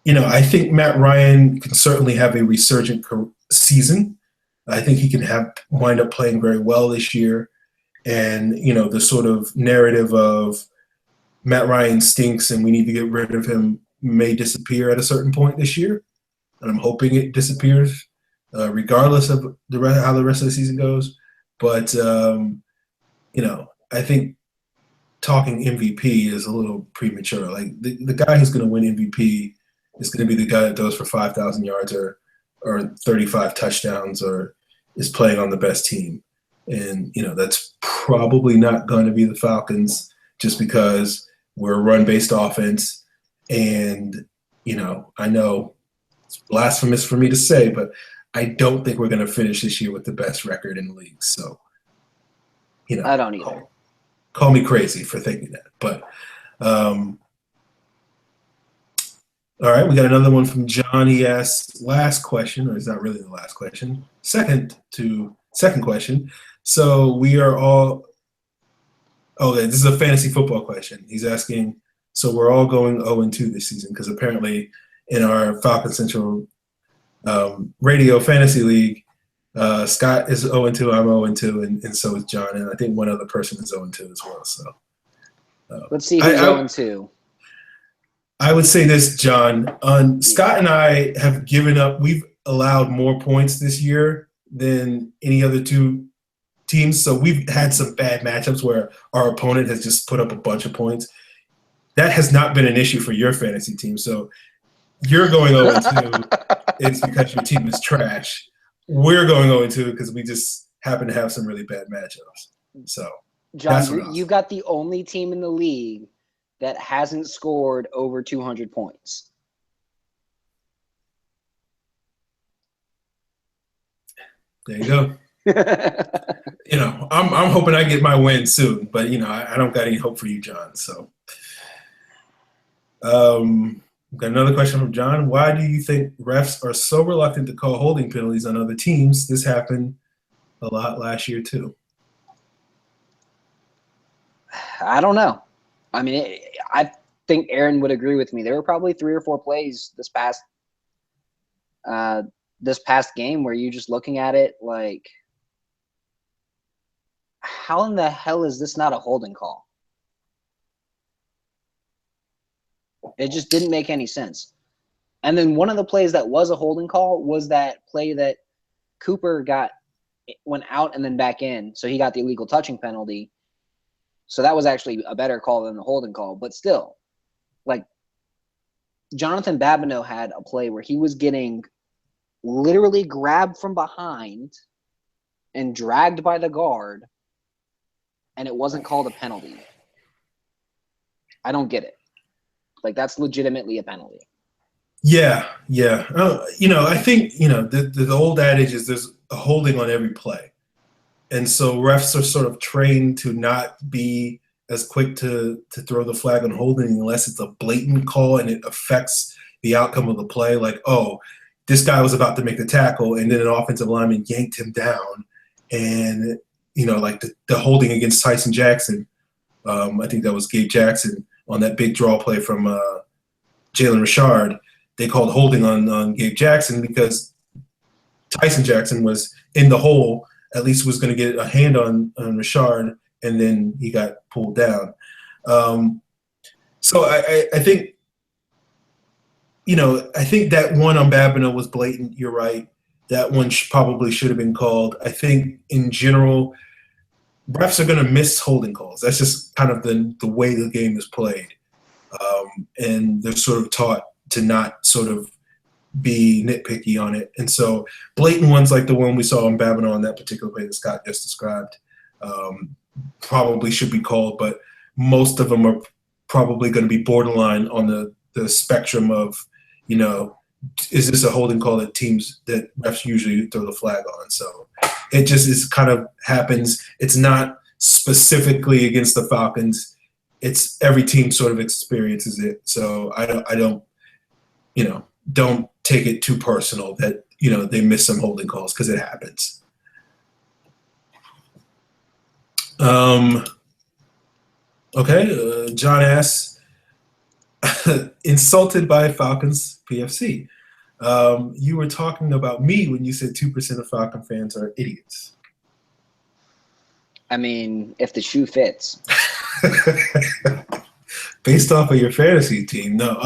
I think Matt Ryan can certainly have a resurgent season. I think he can wind up playing very well this year. And, the sort of narrative of Matt Ryan stinks and we need to get rid of him may disappear at a certain point this year. And I'm hoping it disappears regardless of how the rest of the season goes. But, I think talking MVP is a little premature. Like the guy who's going to win MVP is going to be the guy that goes for 5,000 yards or 35 touchdowns or is playing on the best team. And, that's probably not going to be the Falcons just because we're a run-based offense. And, I know it's blasphemous for me to say, but I don't think we're going to finish this year with the best record in the league. So, I don't either. Call me crazy for thinking that. But, all right, we got another one from John. He asks, last question, or it's not really the last question, second question. So we are all – this is a fantasy football question. He's asking, so we're all going 0-2 this season because apparently in our Falcon Central radio fantasy league, Scott is 0-2, I'm 0-2, and so is John, and I think one other person is 0-2 as well. So let's see who's 0-2. I would say this, John. Scott and I have given up. We've allowed more points this year than any other two teams. So we've had some bad matchups where our opponent has just put up a bunch of points. That has not been an issue for your fantasy team. So you're going 0-2 is because your team is trash. We're going 0-2 because we just happen to have some really bad matchups. So, John, you got the only team in the league that hasn't scored over 200 points. There you go. I'm hoping I get my win soon, but I don't got any hope for you, John. So, got another question from John. Why do you think refs are so reluctant to call holding penalties on other teams? This happened a lot last year too. I don't know. I think Aaron would agree with me. There were probably 3 or 4 plays this past this past game where you're just looking at it like, how in the hell is this not a holding call? It just didn't make any sense. And then one of the plays that was a holding call was that play that Cooper went out and then back in, so he got the illegal touching penalty. So that was actually a better call than the holding call. But still, like, Jonathan Babineau had a play where he was getting literally grabbed from behind and dragged by the guard, and it wasn't called a penalty. I don't get it. Like, that's legitimately a penalty. Yeah. I think, the old adage is there's a holding on every play. And so refs are sort of trained to not be as quick to throw the flag on holding unless it's a blatant call and it affects the outcome of the play. Like, oh, this guy was about to make the tackle, and then an offensive lineman yanked him down. And, like the holding against Tyson Jackson, I think that was Gabe Jackson on that big draw play from Jalen Richard. They called holding on Gabe Jackson because Tyson Jackson was in the hole, at least was going to get a hand on Richard, and then he got pulled down. So I think, I think that one on Babineau was blatant. You're right. That one probably should have been called. I think in general, refs are going to miss holding calls. That's just kind of the way the game is played. And they're sort of taught to not sort of be nitpicky on it. And so blatant ones like the one we saw on Babineau on that particular play that Scott just described probably should be called, but most of them are probably going to be borderline on the spectrum of, is this a holding call that refs usually throw the flag on? So it just is kind of happens. It's not specifically against the Falcons. It's every team sort of experiences it. So I don't take it too personal that, they miss some holding calls, because it happens. Okay, John asks, insulted by Falcons PFC. You were talking about me when you said 2% of Falcon fans are idiots. I mean, if the shoe fits. Based off of your fantasy team, no.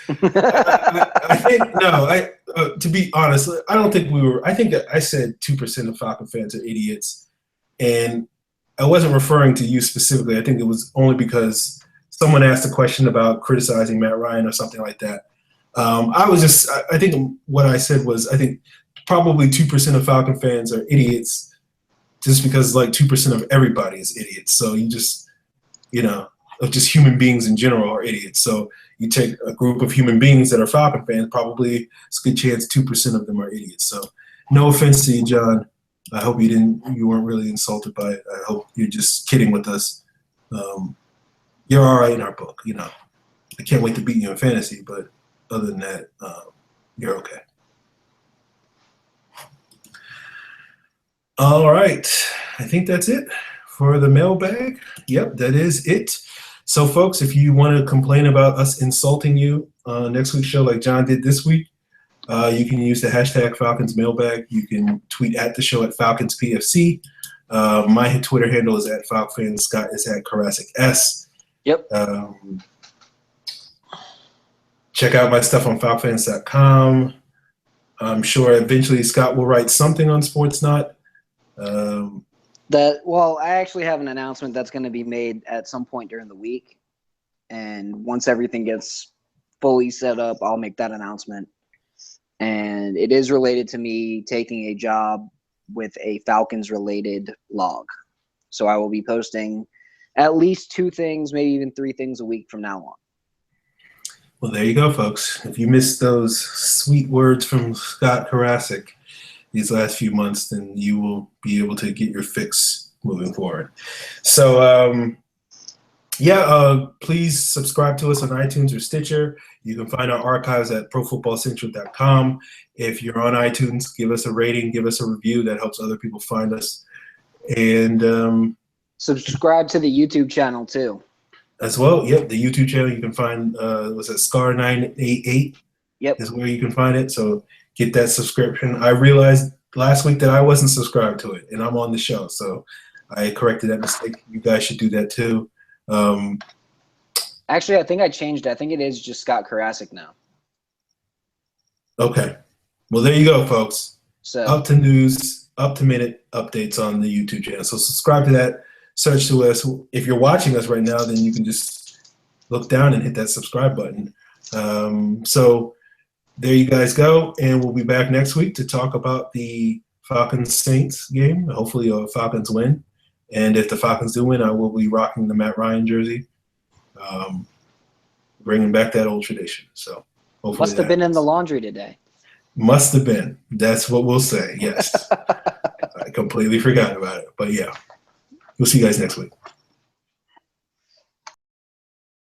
I think no. To be honest, I don't think we were. I think that I said 2% of Falcon fans are idiots, and I wasn't referring to you specifically. I think it was only because someone asked a question about criticizing Matt Ryan or something like that. I think what I said was, I think probably 2% of Falcon fans are idiots, just because like 2% of everybody is idiots. So you just, just human beings in general are idiots. So you take a group of human beings that are Falcon fans, probably it's a good chance 2% of them are idiots. So no offense to you, John. I hope you weren't really insulted by it. I hope you're just kidding with us. You're all right in our book. I can't wait to beat you in fantasy, but other than that, you're okay. All right. I think that's it for the mailbag. Yep, that is it. So, folks, if you want to complain about us insulting you next week's show like John did this week, you can use the hashtag Falcons Mailbag. You can tweet at the show at Falcons PFC. My Twitter handle is at FalcFan. Scott is at Karasik S. Yep. Check out my stuff on FalcFans.com. I'm sure eventually Scott will write something on Sportsnot. I actually have an announcement that's going to be made at some point during the week. And once everything gets fully set up, I'll make that announcement. And it is related to me taking a job with a Falcons-related blog. So I will be posting at least 2 things, maybe even 3 things a week from now on. Well, there you go, folks. If you missed those sweet words from Scott Karasik these last few months, then you will be able to get your fix moving forward. So, please subscribe to us on iTunes or Stitcher. You can find our archives at profootballcentral.com. If you're on iTunes, give us a rating, give us a review. That helps other people find us. And subscribe to the YouTube channel, too. As well, yep, the YouTube channel you can find was at Scar988. Yep, is where you can find it. So get that subscription. I realized last week that I wasn't subscribed to it, and I'm on the show, so I corrected that mistake. You guys should do that too. Actually, I think I changed it. I think it is just Scott Karasik now. Okay. Well, there you go, folks. So Up to news, up to minute updates on the YouTube channel. So subscribe to that. Search to us. If you're watching us right now, then you can just look down and hit that subscribe button. So there you guys go, and we'll be back next week to talk about the Falcons Saints game. Hopefully, Falcons win, and if the Falcons do win, I will be rocking the Matt Ryan jersey, bringing back that old tradition. So hopefully, must have been in the laundry today. Must have been. That's what we'll say. Yes, I completely forgot about it, but yeah, we'll see you guys next week.